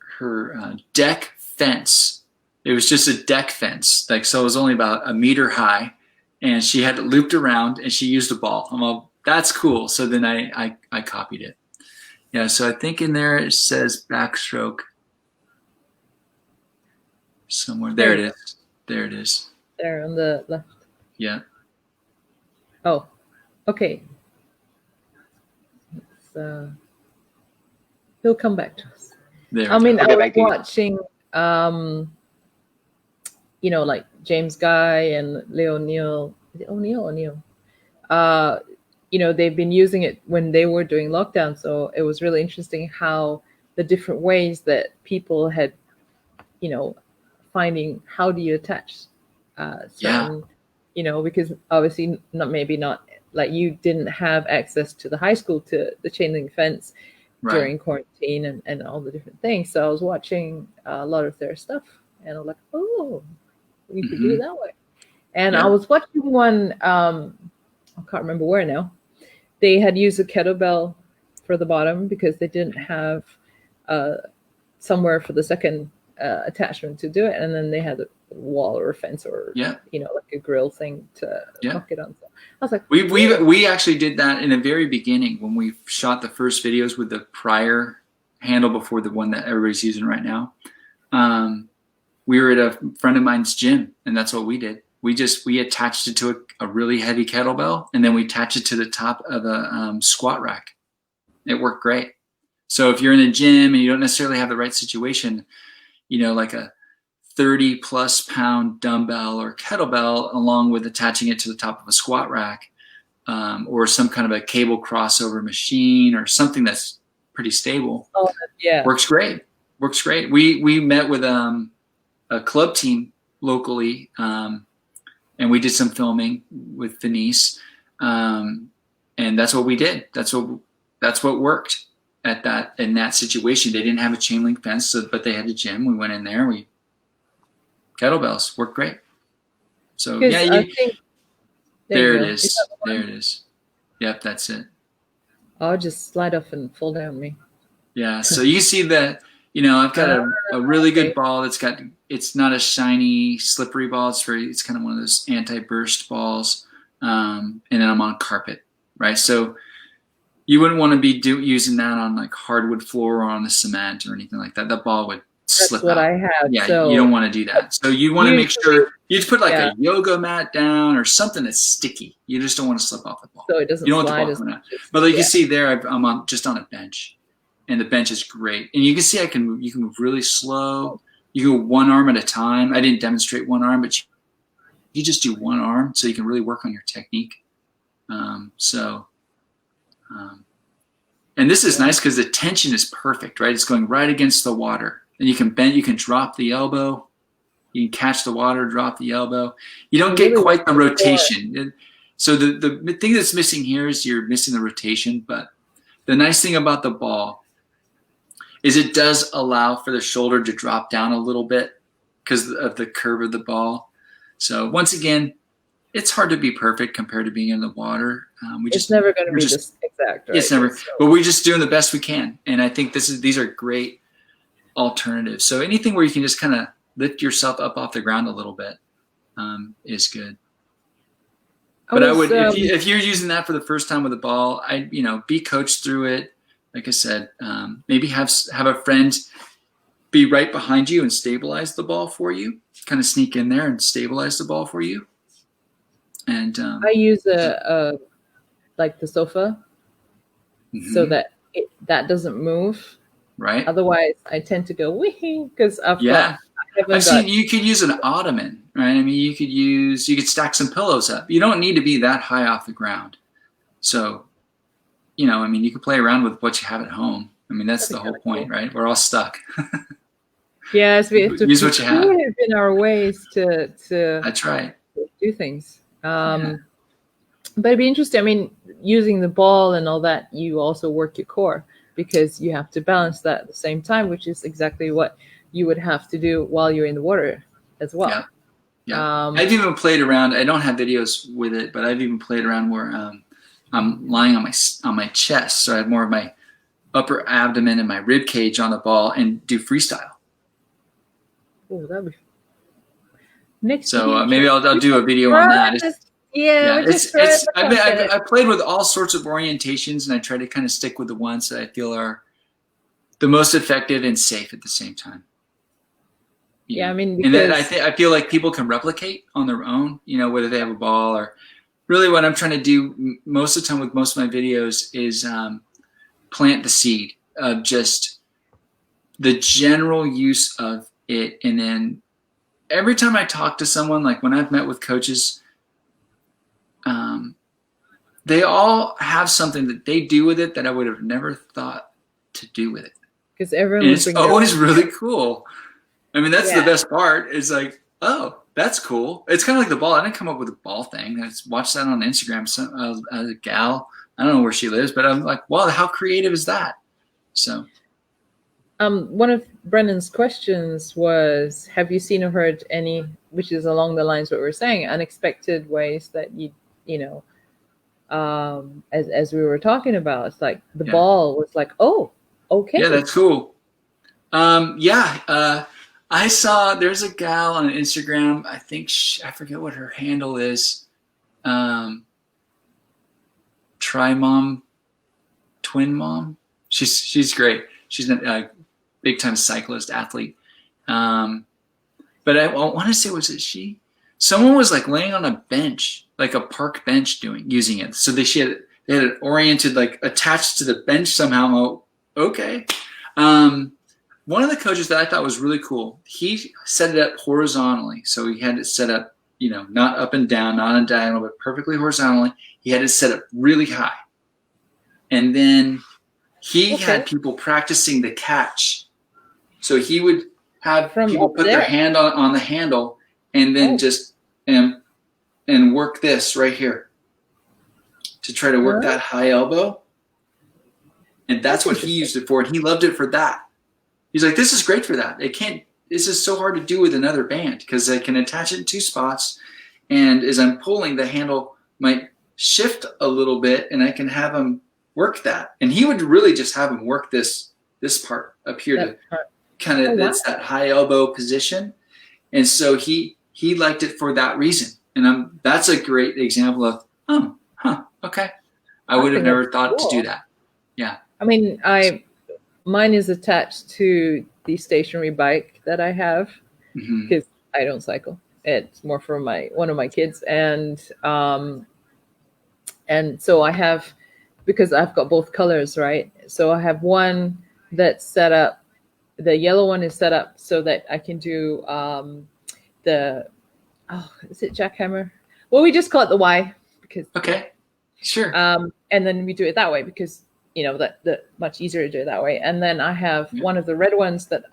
deck fence. It was just a deck fence, so it was only about 1 meter high, and she had it looped around, and she used a ball. I'm all, that's cool. So then I copied it. Yeah. So I think in there it says backstroke somewhere. There it is. There it is. There on the left. Yeah. Oh, okay. He'll come back to us. I mean, I was watching, like James Guy and Leo Neal. Is it O'Neill? They've been using it when they were doing lockdown. So it was really interesting how the different ways that people had, finding how do you attach certain, because obviously not like you didn't have access to the high school to the chain link fence during quarantine and all the different things. So I was watching a lot of their stuff and I'm like, oh, we could do it that way. And I was watching one, I can't remember where now. They had used a kettlebell for the bottom because they didn't have somewhere for the second attachment to do it, and then they had a wall or a fence or Yeah. like a grill thing to hook it on. So I was like, we actually did that in the very beginning when we shot the first videos with the prior handle before the one that everybody's using right now. We were at a friend of mine's gym, and that's what we did. We attached it to a really heavy kettlebell, and then we attached it to the top of a squat rack. It worked great. So if you're in a gym and you don't necessarily have the right situation, like a 30+ pound dumbbell or kettlebell, along with attaching it to the top of a squat rack, or some kind of a cable crossover machine or something that's pretty stable. Oh, yeah. Works great. We met with a club team locally, and we did some filming with FINIS, and that's what we did. That's what worked in that situation. They didn't have a chain link fence, but they had a gym. We went in there. Kettlebells worked great. So yeah, there it is. There it is. Yep, that's it. I'll just slide off and fall down me. Yeah. So you see that. I've got a really good ball it's not a shiny, slippery ball. It's kind of one of those anti-burst balls. And then I'm on carpet, right? So you wouldn't want to be using that on like hardwood floor or on the cement or anything like that. That ball would slip out. That's what I have. Yeah, so you don't want to do that. So you want to make sure you just put like a yoga mat down or something that's sticky. You just don't want to slip off the ball. So it doesn't slide as much. But like you see there, I'm just on a bench. And the bench is great. And you can see you can move really slow. You go one arm at a time. I didn't demonstrate one arm, but you just do one arm so you can really work on your technique. And this is nice because the tension is perfect, right? It's going right against the water. And you can bend, you can drop the elbow. You can catch the water, drop the elbow. You don't get quite the rotation. So the thing that's missing here is you're missing the rotation. But the nice thing about the ball is it does allow for the shoulder to drop down a little bit because of the curve of the ball. So once again, it's hard to be perfect compared to being in the water. It's never going to be just exact. Right? It's never, but we're just doing the best we can. And I think these are great alternatives. So anything where you can just kind of lift yourself up off the ground a little bit is good. But I would, if you're using that for the first time with a ball, be coached through it. Like I said, maybe have a friend be right behind you and stabilize the ball for you. Kind of sneak in there and stabilize the ball for you. And I use like the sofa, so that that doesn't move. Right. Otherwise, I tend to go wee because I've seen you could use an ottoman, right? I mean, you could stack some pillows up. You don't need to be that high off the ground. So, you can play around with what you have at home. I mean, that's the whole point, right? We're all stuck. Yes, we have to use what you have. In our ways to That's right. Do things. But it'd be interesting. I mean, using the ball and all that, you also work your core because you have to balance that at the same time, which is exactly what you would have to do while you're in the water as well. Yeah. I've even played around. I don't have videos with it, but I've even played around where I'm lying on my chest, so I have more of my upper abdomen and my rib cage on the ball and do freestyle. Oh, that'd be next. So maybe I'll do a video on that. I played with all sorts of orientations, and I try to kind of stick with the ones that I feel are the most effective and safe at the same time. Yeah, I mean, and then I feel like people can replicate on their own, whether they have a ball or really what I'm trying to do most of the time with most of my videos is plant the seed of just the general use of it. And then every time I talk to someone, like when I've met with coaches, they all have something that they do with it that I would have never thought to do with it. Because everyone it's always really cool. I mean, that's the best part. It's like, oh, that's cool. It's kind of like the ball. I didn't come up with a ball thing. I just watched that on Instagram. A gal, I don't know where she lives, but I'm like, wow, how creative is that? So, one of Brennan's questions was, have you seen or heard any, which is along the lines of what we're saying, unexpected ways that as we were talking about, it's like the ball was like, oh, okay. Yeah, that's cool. I saw there's a gal on Instagram. I think I forget what her handle is. Try Mom, Twin Mom. She's great. She's a big time cyclist athlete. But I want to say, was it she? Someone was like laying on a bench, like a park bench, using it. So they had it oriented, like attached to the bench somehow. Okay. One of the coaches that I thought was really cool, he set it up horizontally. So he had it set up, not up and down, not on diagonal, but perfectly horizontally. He had it set up really high. And then he had people practicing the catch. So he would have people put their hand on the handle and then just and work this right here to try to work that high elbow. And that's what he used it for. And he loved it for that. He's like, this is great for that. This is so hard to do with another band because I can attach it in 2 spots. And as I'm pulling, the handle might shift a little bit and I can have him work that. And he would really just have him work this part up here to kind of, it's that high elbow position. And so he liked it for that reason. And that's a great example of, okay. I would have never thought to do that. Yeah. I mean, mine is attached to the stationary bike that I have because I don't cycle. It's more for one of my kids. And so I have, because I've got both colors, right? So I have one that's set up, the yellow one is set up so that I can do is it jackhammer? Well, we just call it the Y because sure. And then we do it that way because that much easier to do it that way. And then I have one of the red ones that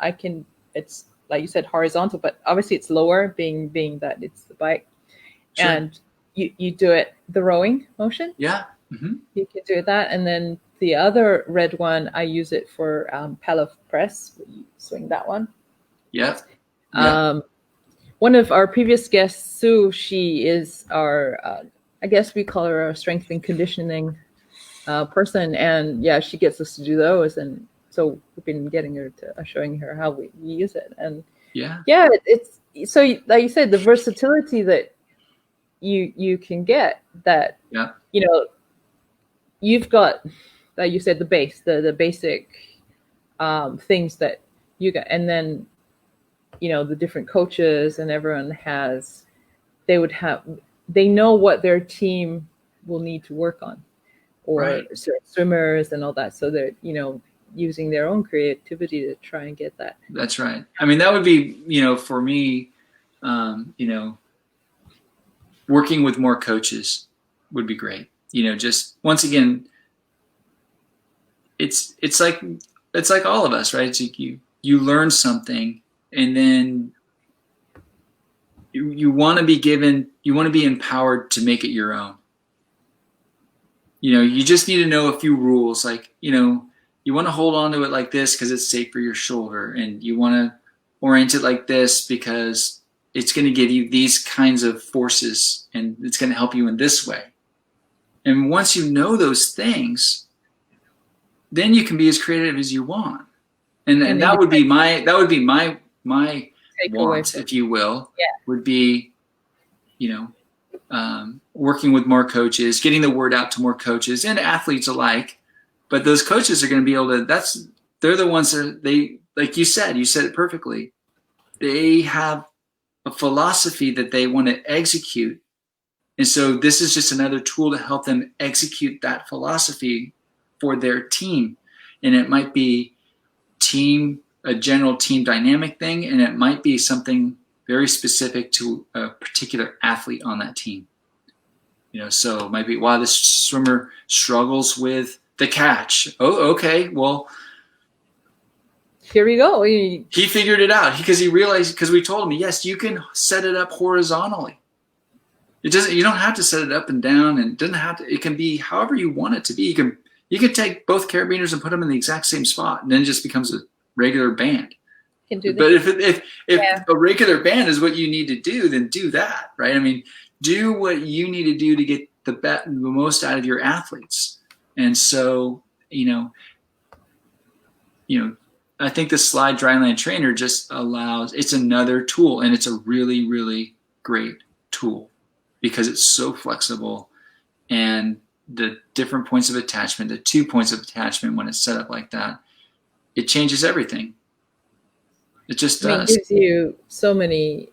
it's like you said, horizontal, but obviously it's lower being that it's the bike. Sure. And you do it the rowing motion. Yeah. You can do that. And then the other red one, I use it for Pallof press. You swing that one. Yeah. One of our previous guests, Sue, she is our, I guess we call her a strength and conditioning person. And she gets us to do those. And so we've been getting her showing her how we use it. And it's so like you said, the versatility that you can get that, you've got, like you said, the base, the basic things that you got. And then, the different coaches and everyone they know what their team will need to work on or swimmers and all that. So they're, using their own creativity to try and get that. That's right. I mean, that would be, for me, working with more coaches would be great. Just once again, it's like all of us, right? It's like you learn something and then you want to be empowered to make it your own. You just need to know a few rules, like, you want to hold on to it like this because it's safe for your shoulder, and you want to orient it like this because it's going to give you these kinds of forces and it's going to help you in this way. And once you know those things, then you can be as creative as you want. And that would be my want, if you will, would be, working with more coaches, getting the word out to more coaches and athletes alike. But those coaches are going to be able to, they're the ones that like you said it perfectly. They have a philosophy that they want to execute. And so this is just another tool to help them execute that philosophy for their team. And it might be a general team dynamic thing, and it might be something very specific to a particular athlete on that team. So it might be, wow, this swimmer struggles with the catch. Oh, okay. Well, here we go. He figured it out because he realized, because we told him, yes, you can set it up horizontally. You don't have to set it up and down, and it can be however you want it to be. You can take both carabiners and put them in the exact same spot, and then it just becomes a regular band. You can do that. But if a regular band is what you need to do, then do that, right? I mean, do what you need to do to get the most out of your athletes. And so, I think the Slide Dryland Trainer just allows, it's another tool, and it's a really, really great tool because it's so flexible, and the different points of attachment, the 2 points of attachment when it's set up like that, it changes everything. It just does. It gives you so many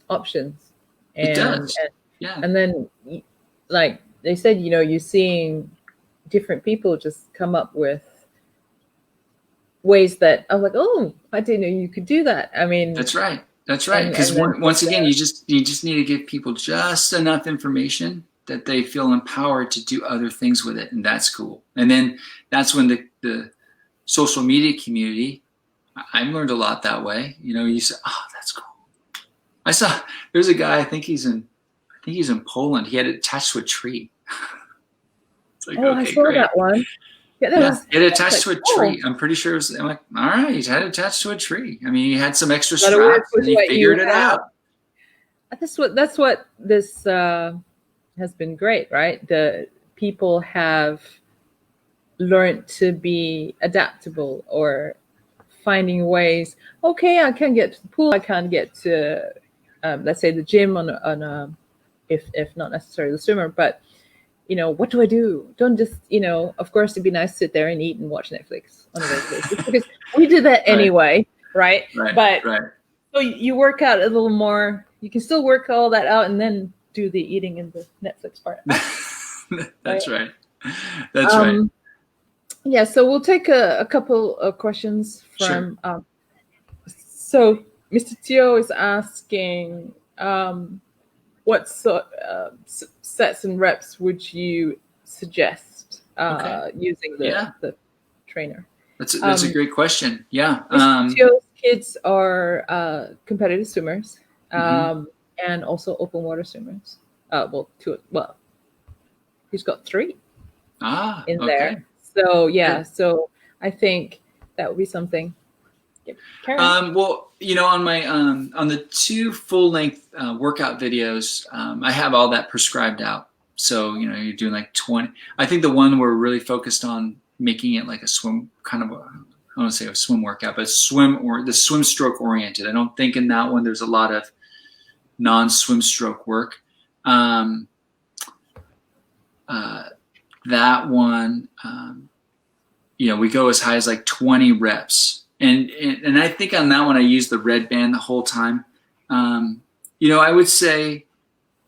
options. And, it does. Yeah. And then, like they said, you're seeing different people just come up with ways that I'm like, oh, I didn't know you could do that. I mean, that's right. That's right. Because once again, you just need to give people just enough information that they feel empowered to do other things with it, and that's cool. And then that's when the social media community, I learned a lot that way. You say, oh, that's cool. I saw there's a guy, I think he's in Poland. He had it attached to a tree. It's like, okay, I saw great. that one. Yeah, it attached to a tree. I'm pretty sure I'm like, all right, he's had it attached to a tree. I mean, he had some extra straps and he figured it out. That's what this has been great, right? The people have learned to be adaptable or finding ways. Okay, I can get to the pool. I can't get to, let's say, the gym on a if not necessarily the swimmer, but what do I do? Don't just, of course it'd be nice to sit there and eat and watch Netflix on a regular basis because we do that anyway, right? But so you work out a little more. You can still work all that out and then do the eating and the Netflix part. That's right. That's right. Yeah, so we'll take a couple of questions from. Sure. So Mr. Teo is asking, what sets and reps would you suggest using the trainer? That's a great question. Yeah. Mr. Teo's kids are competitive swimmers and also open water swimmers. He's got 3 in there. So so I think that would be something. Well, on my on the 2 full-length workout videos, I have all that prescribed out. So you're doing like 20. I think the one we're really focused on making it like a swim kind of I don't want to say a swim workout, but the swim stroke oriented. I don't think in that one there's a lot of non-swim stroke work. That one, we go as high as like 20 reps. And I think on that one, I used the red band the whole time. I would say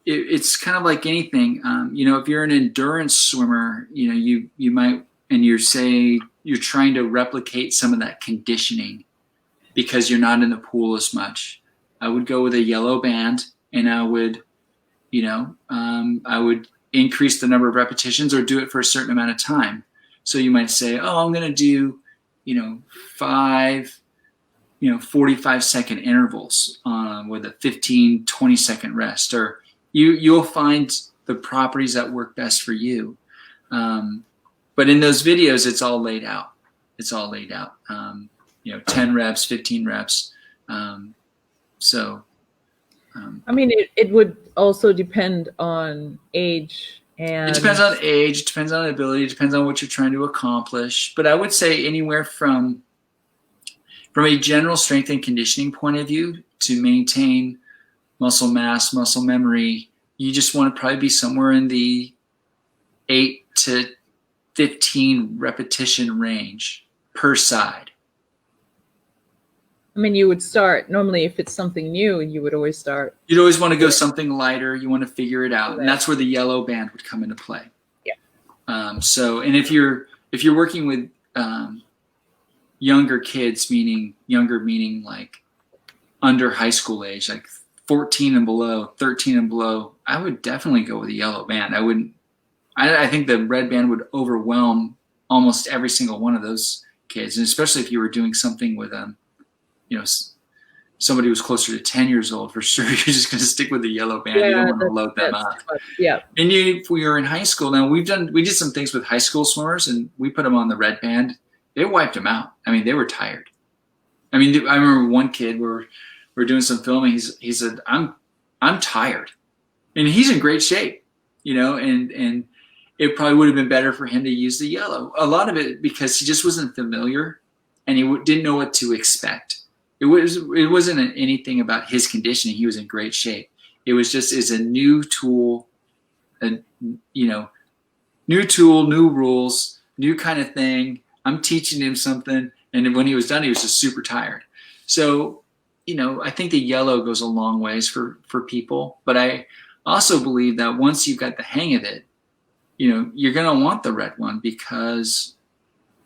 it's kind of like anything. If you're an endurance swimmer, you might, and you're trying to replicate some of that conditioning because you're not in the pool as much. I would go with a yellow band, and I would increase the number of repetitions or do it for a certain amount of time. So you might say, oh, I'm going to do 5 45-second intervals with a 15-20-second rest, or you'll find the properties that work best for you. But in those videos, it's all laid out. 10 reps, 15 reps. It would also depend on age. And it depends on age, depends on ability, depends on what you're trying to accomplish. But I would say anywhere from a general strength and conditioning point of view to maintain muscle mass, muscle memory, you just want to probably be somewhere in the 8 to 15 repetition range per side. You would start, normally if it's something new, you would always start. You'd always want to go something lighter. You want to figure it out. And that's where the yellow band would come into play. Yeah. And if you're working with younger kids, meaning like under high school age, like 14 and below, 13 and below, I would definitely go with a yellow band. I think the red band would overwhelm almost every single one of those kids. And especially if you were doing something with somebody who's closer to 10 years old, for sure, you're just going to stick with the yellow band. You don't want to load them up. Yeah. And if we were in high school, now we did some things with high school swimmers, and we put them on the red band. It wiped them out. They were tired. I remember one kid where we're doing some filming. He said, I'm tired, and he's in great shape, and it probably would have been better for him to use the yellow. A lot of it because he just wasn't familiar and he didn't know what to expect. It wasn't anything about his conditioning. He was in great shape. It was just is a new tool, and new tool, new rules, new kind of thing. I'm teaching him something, and when he was done, he was just super tired. So, I think the yellow goes a long ways for people, but I also believe that once you've got the hang of it, you're going to want the red one because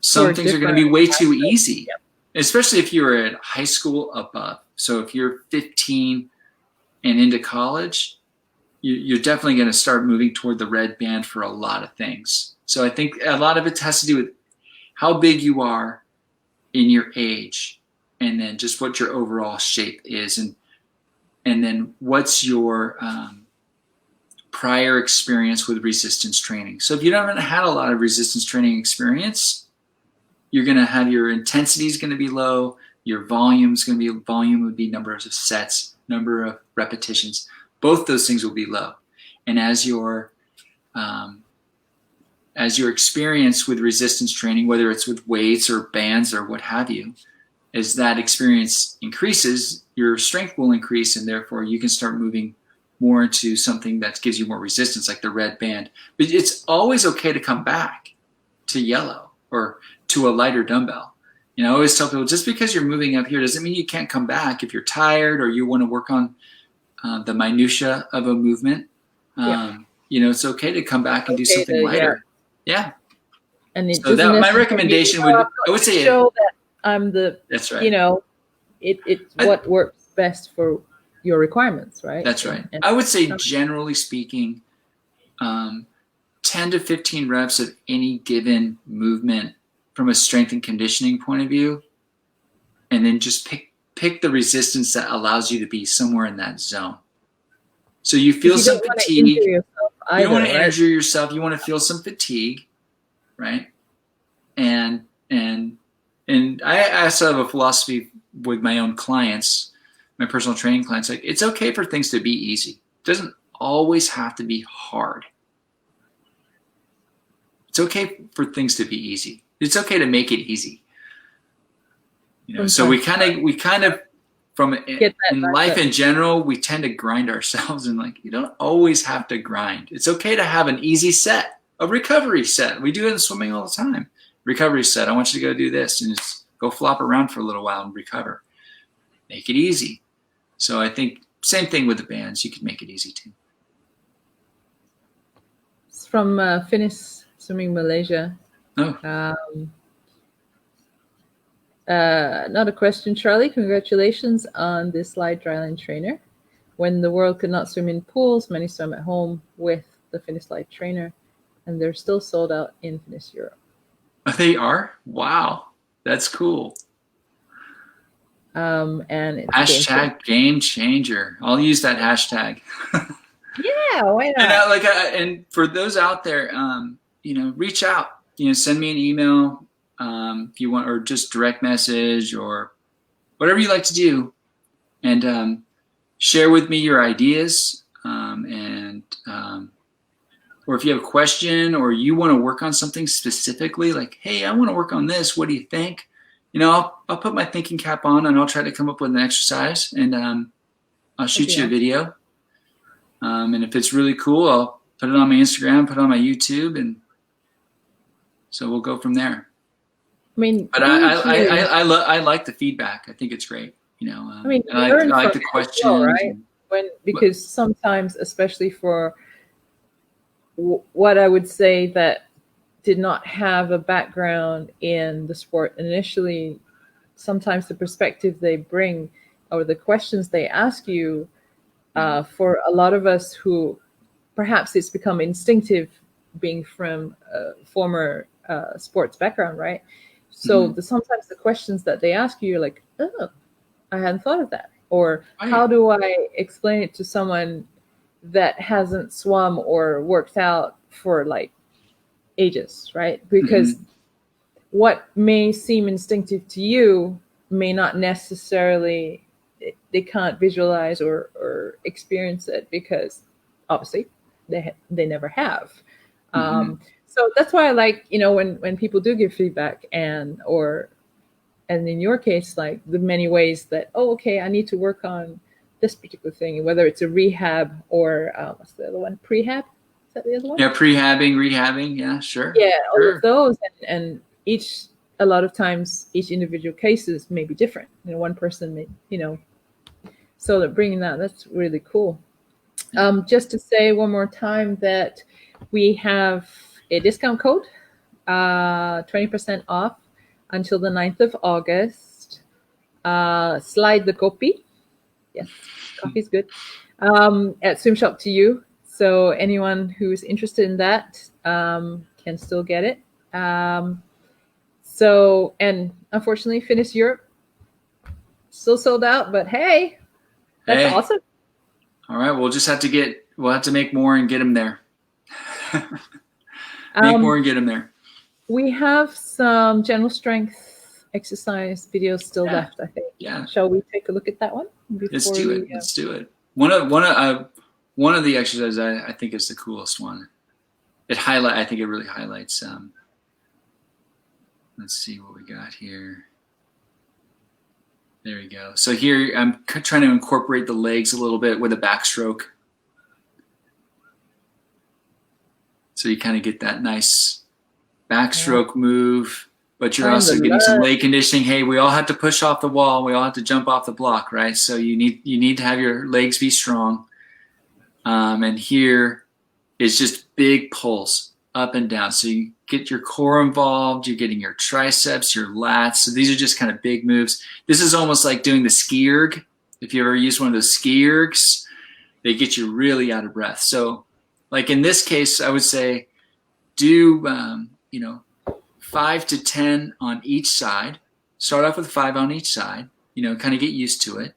some things are going to be way too easy, especially if you're at high school above. So if you're 15 and into college, you're definitely going to start moving toward the red band for a lot of things. So I think a lot of it has to do with how big you are in your age, and then just what your overall shape is, and then what's your prior experience with resistance training. So if you haven't had a lot of resistance training experience, you're going to have your intensity is going to be low. Your volume would be number of sets, number of repetitions. Both those things will be low. And as your experience with resistance training, whether it's with weights or bands or what have you, as that experience increases, your strength will increase, and therefore you can start moving more into something that gives you more resistance, like the red band. But it's always okay to come back to yellow or to a lighter dumbbell. I always tell people, just because you're moving up here doesn't mean you can't come back if you're tired or you want to work on the minutia of a movement. It's okay to come back and do something lighter. Yeah. And so that my recommendation I would say show that I'm that's right. It's what works best for your requirements, right? That's right. And I would say, generally speaking, 10 to 15 reps of any given movement from a strength and conditioning point of view, and then just pick the resistance that allows you to be somewhere in that zone. So you feel some fatigue. You don't want to injure yourself. You want to feel some fatigue, right? And I also have a philosophy with my own clients, my personal training clients, like it's okay for things to be easy. It doesn't always have to be hard. It's okay for things to be easy. It's okay to make it easy. So we kind of from in life in general, we tend to grind ourselves, and you don't always have to grind. It's okay to have an easy set, a recovery set. We do it in swimming all the time. Recovery set. I want you to go do this and just go flop around for a little while and recover. Make it easy. So I think same thing with the bands. You can make it easy too. It's from FINIS Swimming Malaysia. Oh. Not a question, Charlie. Congratulations on this slide dryland trainer. When the world could not swim in pools, many swam at home with the FINIS Slide trainer, and they're still sold out in FINIS Europe. They are? Wow. That's cool. And it's hashtag game changer. I'll use that hashtag. Yeah, why not? And for those out there, reach out. Send me an email if you want, or just direct message, or whatever you like to do, and share with me your ideas. Or if you have a question, or you want to work on something specifically, like, hey, I want to work on this. What do you think? I'll put my thinking cap on, and I'll try to come up with an exercise, and I'll shoot you a video. And if it's really cool, I'll put it on my Instagram, put it on my YouTube, and so we'll go from there. But I like the feedback. I think it's great. I like the questions, well, right? Because sometimes, especially for what I would say that did not have a background in the sport initially, sometimes the perspective they bring or the questions they ask you, for a lot of us who perhaps it's become instinctive being from a former sports background, right? So sometimes the questions that they ask you, you're like, oh, I hadn't thought of that. Or how do I explain it to someone that hasn't swum or worked out for ages, right? Because what may seem instinctive to you may not necessarily, they can't visualize or experience it because obviously they never have. So that's why I like, when people do give feedback and and in your case, like the many ways that, oh, okay, I need to work on this particular thing, whether it's a rehab or what's the other one? Prehab? Is that the other one? Yeah, prehabbing, rehabbing. Yeah, sure. Yeah, all Sure. of those, and a lot of times each individual cases may be different. One person may, so that bringing that's really cool. Just to say one more time that we have a discount code, 20% off until the 9th of August. Slide the Kopi. Yes, coffee's good. At Swim Shop to You. So anyone who's interested in that can still get it. So, and unfortunately, FINIS Europe still sold out, but hey, that's awesome. All right, we'll have to make more and get them there. More and get them there. We have some general strength exercise videos still left, I think. Yeah. Shall we take a look at that one? Let's do it. Let's do it. One of the exercises I think is the coolest one. I think it really highlights. Let's see what we got here. There we go. So here I'm trying to incorporate the legs a little bit with a backstroke. So you kind of get that nice backstroke move, but you're also getting some leg conditioning. Hey, we all have to push off the wall. We all have to jump off the block, right? So you need to have your legs be strong. And here is just big pulls up and down. So you get your core involved. You're getting your triceps, your lats. So these are just kind of big moves. This is almost like doing the ski erg. If you ever use one of those ski ergs, they get you really out of breath. So like in this case, I would say do, 5 to 10 on each side. Start off with 5 on each side, kind of get used to it.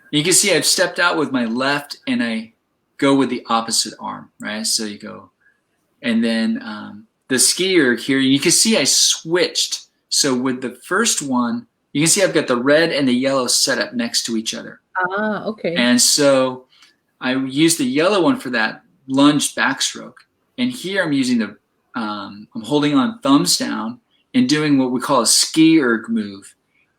You can see I've stepped out with my left and I go with the opposite arm, right? So you go, and then the ski erg here, you can see I switched. So with the first one, you can see I've got the red and the yellow set up next to each other. Ah, okay. And so I used the yellow one for that lunge backstroke. And here I'm using I'm holding on thumbs down and doing what we call a ski erg move.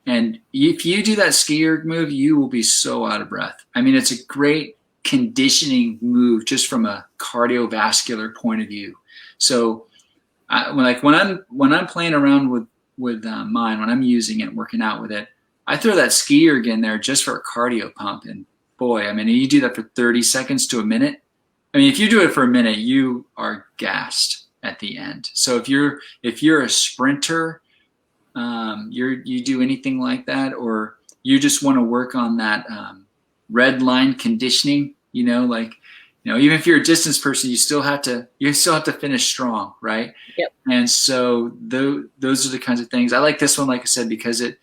And if you do that ski erg move, you will be so out of breath. I mean, it's a great conditioning move just from a cardiovascular point of view. So when I'm playing around with mine, when I'm using it, working out with it, I throw that ski erg in there just for a cardio pump. And boy, I mean, you do that for 30 seconds to a minute. I mean, if you do it for a minute, you are gassed at the end. So if you're a sprinter, you do anything like that, or you just want to work on that red line conditioning, even if you're a distance person, you still have to finish strong, right? Yep. And so those are the kinds of things. I like this one, like I said, because it,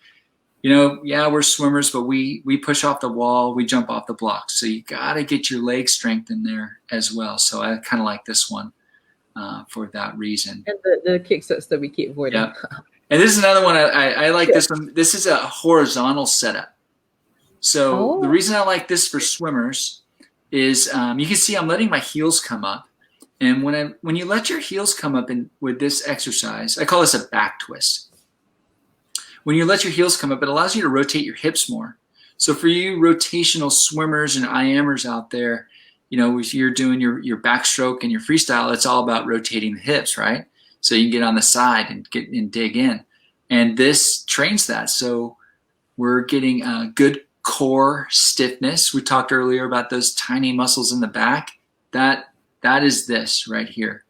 we're swimmers, but we push off the wall, we jump off the blocks. So you got to get your leg strength in there as well. So I kind of like this one for that reason. And the kick sets that we keep avoiding. Yeah. And this is another one I like. This one. This is a horizontal setup. So the reason I like this for swimmers is you can see I'm letting my heels come up. And when you let your heels come up with this exercise, I call this a back twist. When you let your heels come up, it allows you to rotate your hips more. So for you rotational swimmers and IMers out there, if you're doing your backstroke and your freestyle, it's all about rotating the hips, right? So you can get on the side and dig in. And this trains that. So we're getting good core stiffness. We talked earlier about those tiny muscles in the back. That is this right here.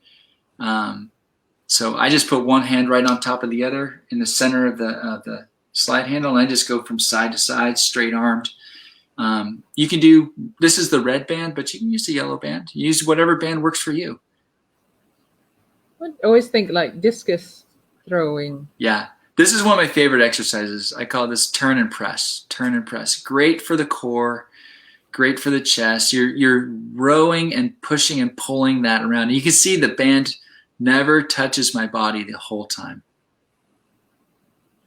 So I just put one hand right on top of the other in the center of the slide handle, and I just go from side to side, straight armed. You can do, this is the red band, but you can use the yellow band. Use whatever band works for you. I always think like discus throwing. Yeah. This is one of my favorite exercises. I call this turn and press. Turn and press. Great for the core. Great for the chest. You're rowing and pushing and pulling that around. You can see the band never touches my body the whole time.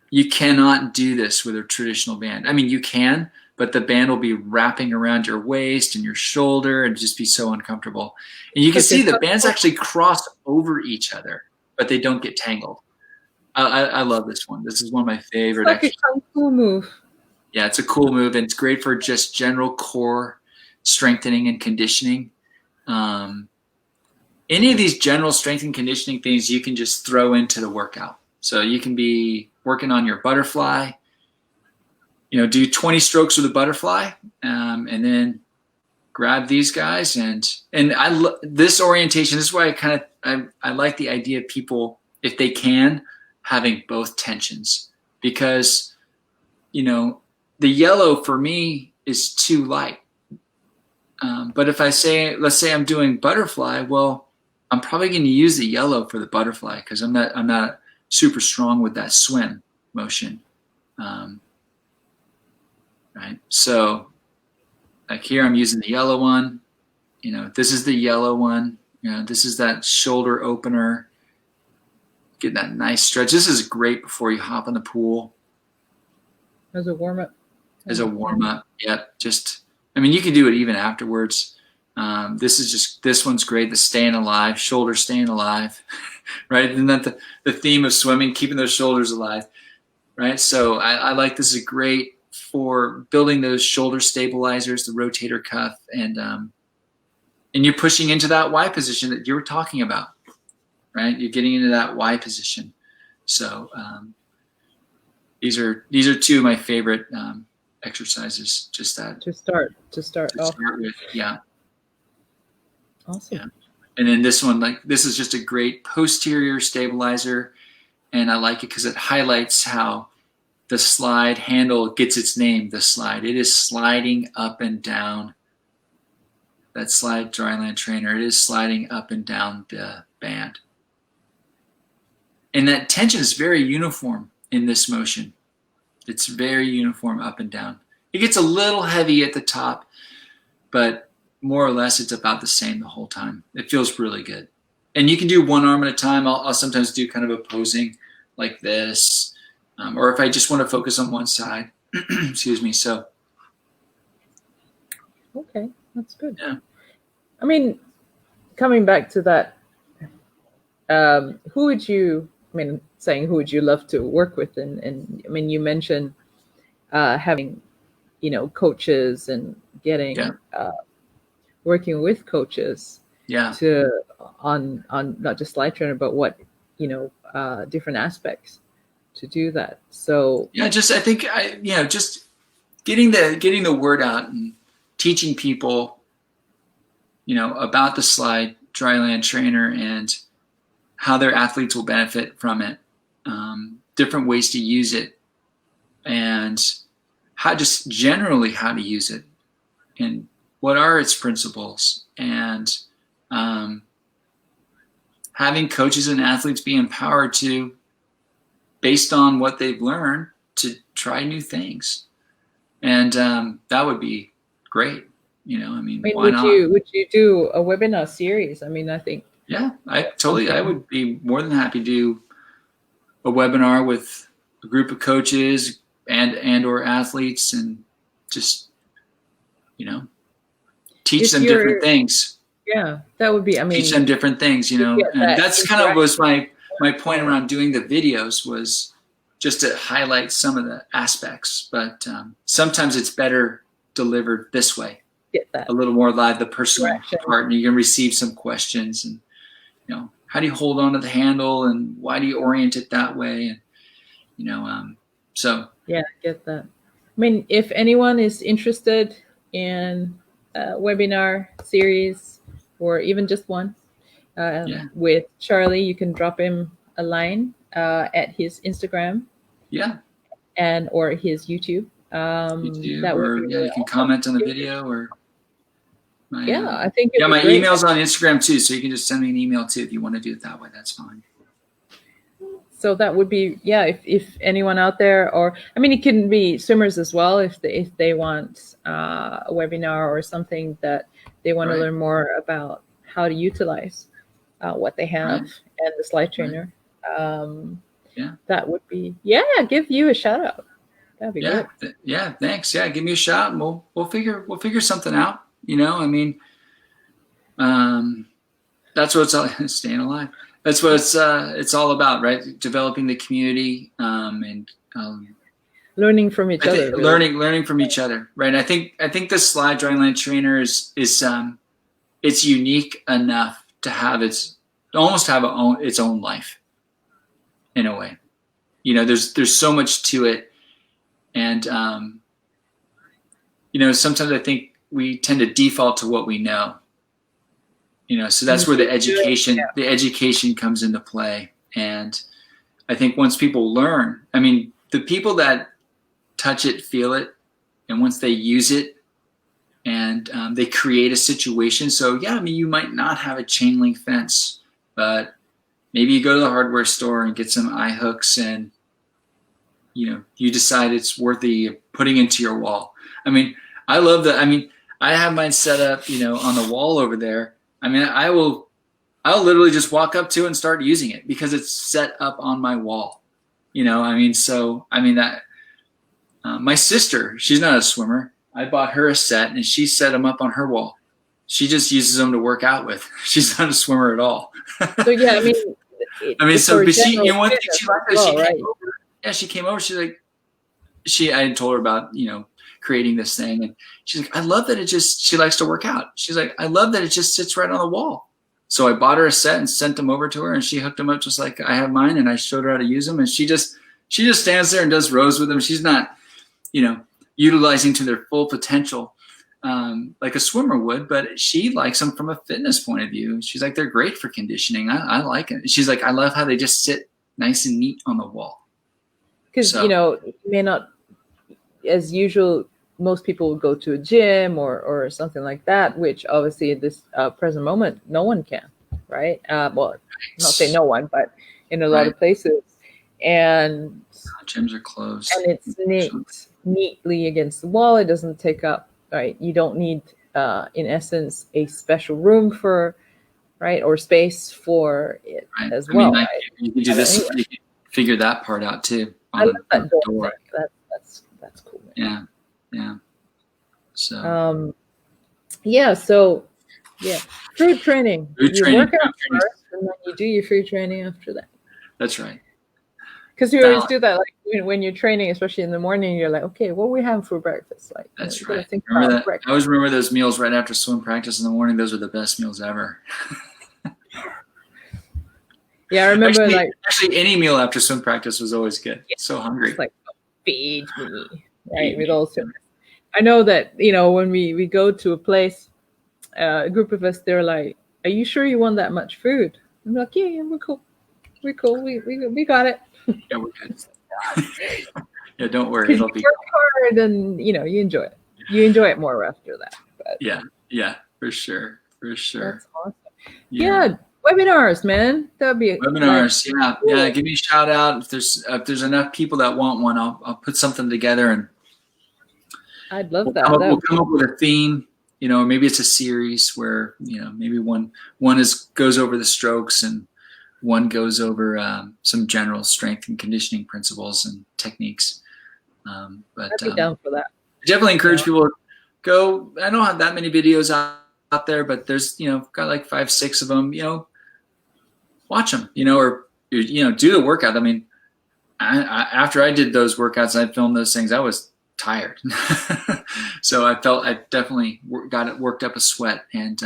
You cannot do this with a traditional band. I mean, you can, but the band will be wrapping around your waist and your shoulder and just be so uncomfortable. And you can see the bands actually cross over each other, but they don't get tangled. I love this one. This is one of my favorite. It's like a kung fu move. Yeah, it's a cool move, and it's great for just general core strengthening and conditioning. Any of these general strength and conditioning things you can just throw into the workout. So you can be working on your butterfly, do 20 strokes with a butterfly, and then grab these guys. And this orientation, this is why I like the idea of people, if they can, having both tensions, because, the yellow for me is too light. But if let's say I'm doing butterfly, well, I'm probably going to use the yellow for the butterfly because I'm not super strong with that swim motion. Right. So like here, I'm using the yellow one, this is the yellow one, this is that shoulder opener, get that nice stretch. This is great before you hop in the pool. As a warm up. Yep. You can do it even afterwards. This one's great. The staying alive, shoulder staying alive, right? Isn't that the theme of swimming, keeping those shoulders alive, right? So I like this is great for building those shoulder stabilizers, the rotator cuff, and you're pushing into that Y position that you were talking about, right? You're getting into that Y position. So these are two of my favorite exercises. Just that to start off with, yeah. Awesome. Yeah. And then this one, this is just a great posterior stabilizer, and I like it because it highlights how the slide handle gets its name. The slide, it is sliding up and down. That slide dryland trainer, it is sliding up and down the band, and that tension is very uniform in this motion. It's very uniform up and down. It gets a little heavy at the top, but more or less it's about the same the whole time. It feels really good. And you can do one arm at a time. I'll sometimes do kind of opposing like this, or if I just want to focus on one side. Excuse me. So. Okay, that's good. Yeah. Coming back to that, who would you love to work with? And you mentioned having, coaches and getting, working with coaches on not just slide trainer, but what, different aspects to do that. So just getting the word out and teaching people, about the slide dryland trainer and how their athletes will benefit from it, different ways to use it, and how to use it, and what are its principles, and having coaches and athletes be empowered to, based on what they've learned, to try new things. And that would be great. Why not? Would you do a webinar series? I think. Yeah, I would be more than happy to do a webinar with a group of coaches and or athletes, and just, teach them different things. Yeah, that would be, teach them different things, and that's kind of was my point around doing the videos, was just to highlight some of the aspects. But sometimes it's better delivered this way. Get that. A little more live, the personal part, and you can receive some questions, and how do you hold on to the handle, and why do you orient it that way, and so yeah, I get that. If anyone is interested in a webinar series, or even just one with Charlie, you can drop him a line at his Instagram, and or his YouTube. That would be really you can comment on the video, or I think my email's on Instagram too, so you can just send me an email too if you want to do it that way. That's fine. So that would be if anyone out there, or it can be swimmers as well, if they want a webinar or something that they want to learn more about how to utilize what they have and the slide trainer. That would be give you a shout out. That'd be good. Thanks. Give me a shout, and we'll figure something out. That's what it's all, staying alive. That's what it's all about, right? Developing the community, and learning from each other. Really. Learning from each other, right? I think the slide drawing line trainer is it's unique enough to have its own life in a way. You know, there's so much to it, and you know, sometimes I think we tend to default to what we know. You know, so that's where the education comes into play. And I think once people learn, I mean, the people that touch it, feel it, and once they use it, and they create a situation. So yeah, I mean, you might not have a chain link fence, but maybe you go to the hardware store and get some eye hooks, and you know, you decide it's worthy putting into your wall. I mean, I love that. I mean, I have mine set up, you know, on the wall over there. I mean, I'll literally just walk up to it and start using it because it's set up on my wall. You know, I mean, so I mean that my sister, she's not a swimmer. I bought her a set, and she set them up on her wall. She just uses them to work out with. She's not a swimmer at all. So yeah, I mean, so but she, you know, one thing she liked is she right? came over. Yeah, she came over. She's like, I told her about, you know, creating this thing, and she's like, I love that she likes to work out. She's like, I love that it just sits right on the wall. So I bought her a set and sent them over to her, and she hooked them up just like I have mine, and I showed her how to use them, and she just stands there and does rows with them. She's not, you know, utilizing to their full potential like a swimmer would, but she likes them from a fitness point of view. She's like, they're great for conditioning. I like it. She's like, I love how they just sit nice and neat on the wall. Because you know, you may not, as usual, most people will go to a gym or something like that, which obviously at this present moment, no one can, right? Well, not say no one, but in a lot of places. And gyms are closed. And it's neatly against the wall. It doesn't take up, right? You don't need, in essence, a special room for, right, or space for it as well. Mean, right? You can do this. You can figure that part out too. I love that door. That's cool. Man. Yeah. So. Yeah. Food training. You work out first, and then you do your food training after that. That's right. Because you always do that, like when you're training, especially in the morning, you're like, okay, what are we having for breakfast? Like, that's right. Remember that? I always remember those meals right after swim practice in the morning. Those are the best meals ever. Yeah, I remember actually any meal after swim practice was always good. Yeah, so hungry. It's like, feed me, right? With all swimmers. I know that, you know, when we go to a place, a group of us, they're like, are you sure you want that much food? I'm like, yeah, we're cool. We're cool. We got it. Yeah, we're good. Yeah, don't worry. It'll be work hard, and you know, you enjoy it. You enjoy it more after that. But yeah, for sure. That's awesome. Yeah, webinars, man. That'd be webinars. Yeah. Give me a shout out if there's enough people that want one. I'll put something together, and I'd love that. We'll come up with a theme. You know, maybe it's a series where, you know, maybe one goes over the strokes, and one goes over some general strength and conditioning principles and techniques. But I'd be down for that. I definitely encourage people to go. I don't have that many videos out there, but there's, you know, got like 5-6 of them. You know, watch them. You know, or you know, do the workout. I mean, after I did those workouts, I filmed those things, I was tired. So I felt I definitely got it worked up a sweat, and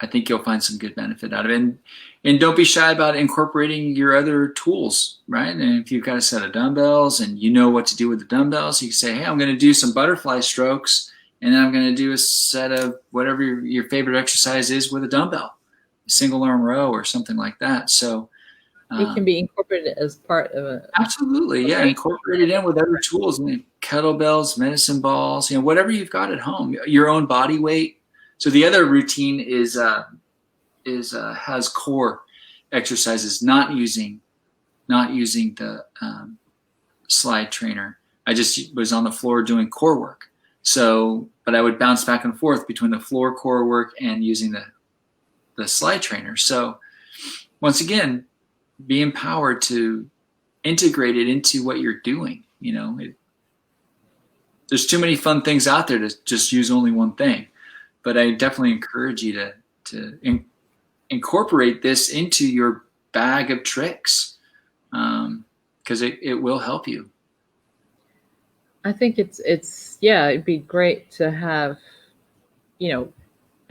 I think you'll find some good benefit out of it. And don't be shy about incorporating your other tools, right? And if you've got a set of dumbbells and you know what to do with the dumbbells, you can say, hey, I'm going to do some butterfly strokes, and then I'm going to do a set of whatever your favorite exercise is with a dumbbell, a single arm row or something like that. So it can be incorporated as part of it. Absolutely, yeah. Incorporate it in with other tools, kettlebells, medicine balls, you know, whatever you've got at home, your own body weight. So the other routine has core exercises, not using the slide trainer. I just was on the floor doing core work. So, but I would bounce back and forth between the floor core work and using the slide trainer. So once again, be empowered to integrate it into what you're doing. You know, there's too many fun things out there to just use only one thing. But I definitely encourage you to incorporate this into your bag of tricks, because it will help you. I think it'd be great to have, I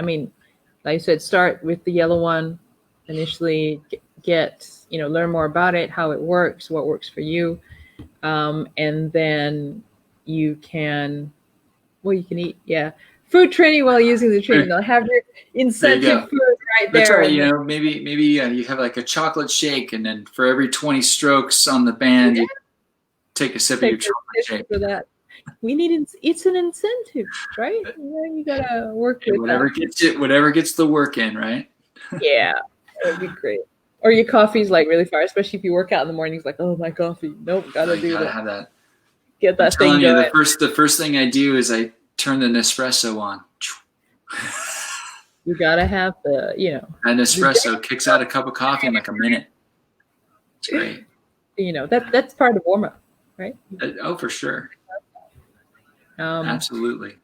mean, like you said, start with the yellow one initially, get, learn more about it, how it works, what works for you. And then you can eat, food training while using the training. They'll have your incentive food right there. That's right. Maybe you have like a chocolate shake, and then for every 20 strokes on the band, you take a sip of your chocolate shake. For that, it's an incentive, right? You gotta work with whatever gets the work in, right? Yeah, that would be great. Or your coffee's like really far, especially if you work out in the mornings. Like, oh, my coffee. Nope, gotta have that. Get that thing going. The first thing I do is I turn the Nespresso on. You gotta have the, An espresso kicks out a cup of coffee in like a minute. It's great. That's part of warm up, right? Oh, for sure. Absolutely.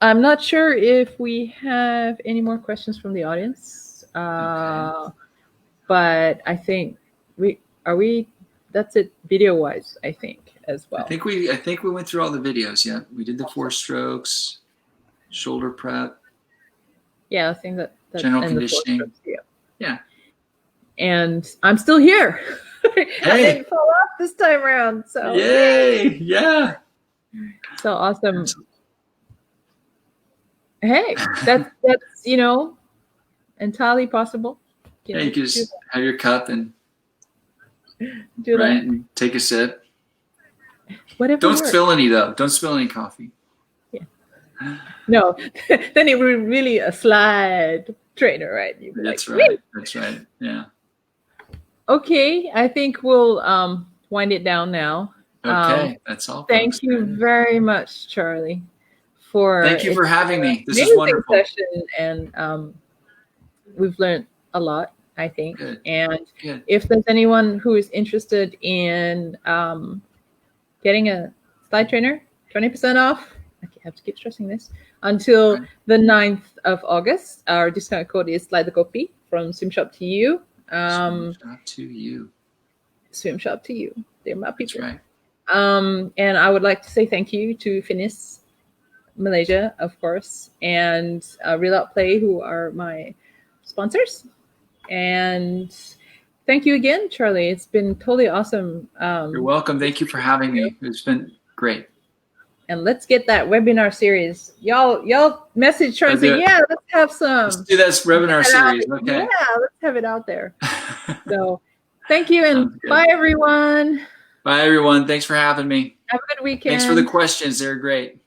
I'm not sure if we have any more questions from the audience, but I think that's it video wise, I think, as well. I think we went through all the videos. Yeah, we did the 4 strokes, shoulder prep. Yeah, I think that general conditioning. Yeah. And I'm still here. Hey. I didn't fall off this time around. So yay! Yeah. So awesome. Hey, that's entirely possible. You can just have your cup and and take a sip. Whatever. Don't spill any though. Don't spill any coffee. Yeah. No, then it would be really a slide trainer, right? That's right. Wait. That's right. Yeah. Okay, I think we'll wind it down now. Okay, that's all. Thank you very much, Charlie. Thank you for having me. This is wonderful. Session, and we've learned a lot, I think. Good. And Good. If there's anyone who is interested in getting a slide trainer, 20% off. I have to keep stressing this until the 9th of August. Our discount code is Slide the Kopi from Swim Shop to You. Swim Shop to You. Swim Shop to You. They're my people. That's right. And I would like to say thank you to FINIS Malaysia, of course, and Real Out Play, who are my sponsors. And thank you again, Charlie. It's been totally awesome. You're welcome. Thank you for having me. It's been great. And let's get that webinar series. Y'all message Charlie and say, yeah, let's have some. Let's do this webinar series. Okay. Yeah, let's have it out there. So thank you, and bye, everyone. Bye, everyone. Thanks for having me. Have a good weekend. Thanks for the questions. They're great.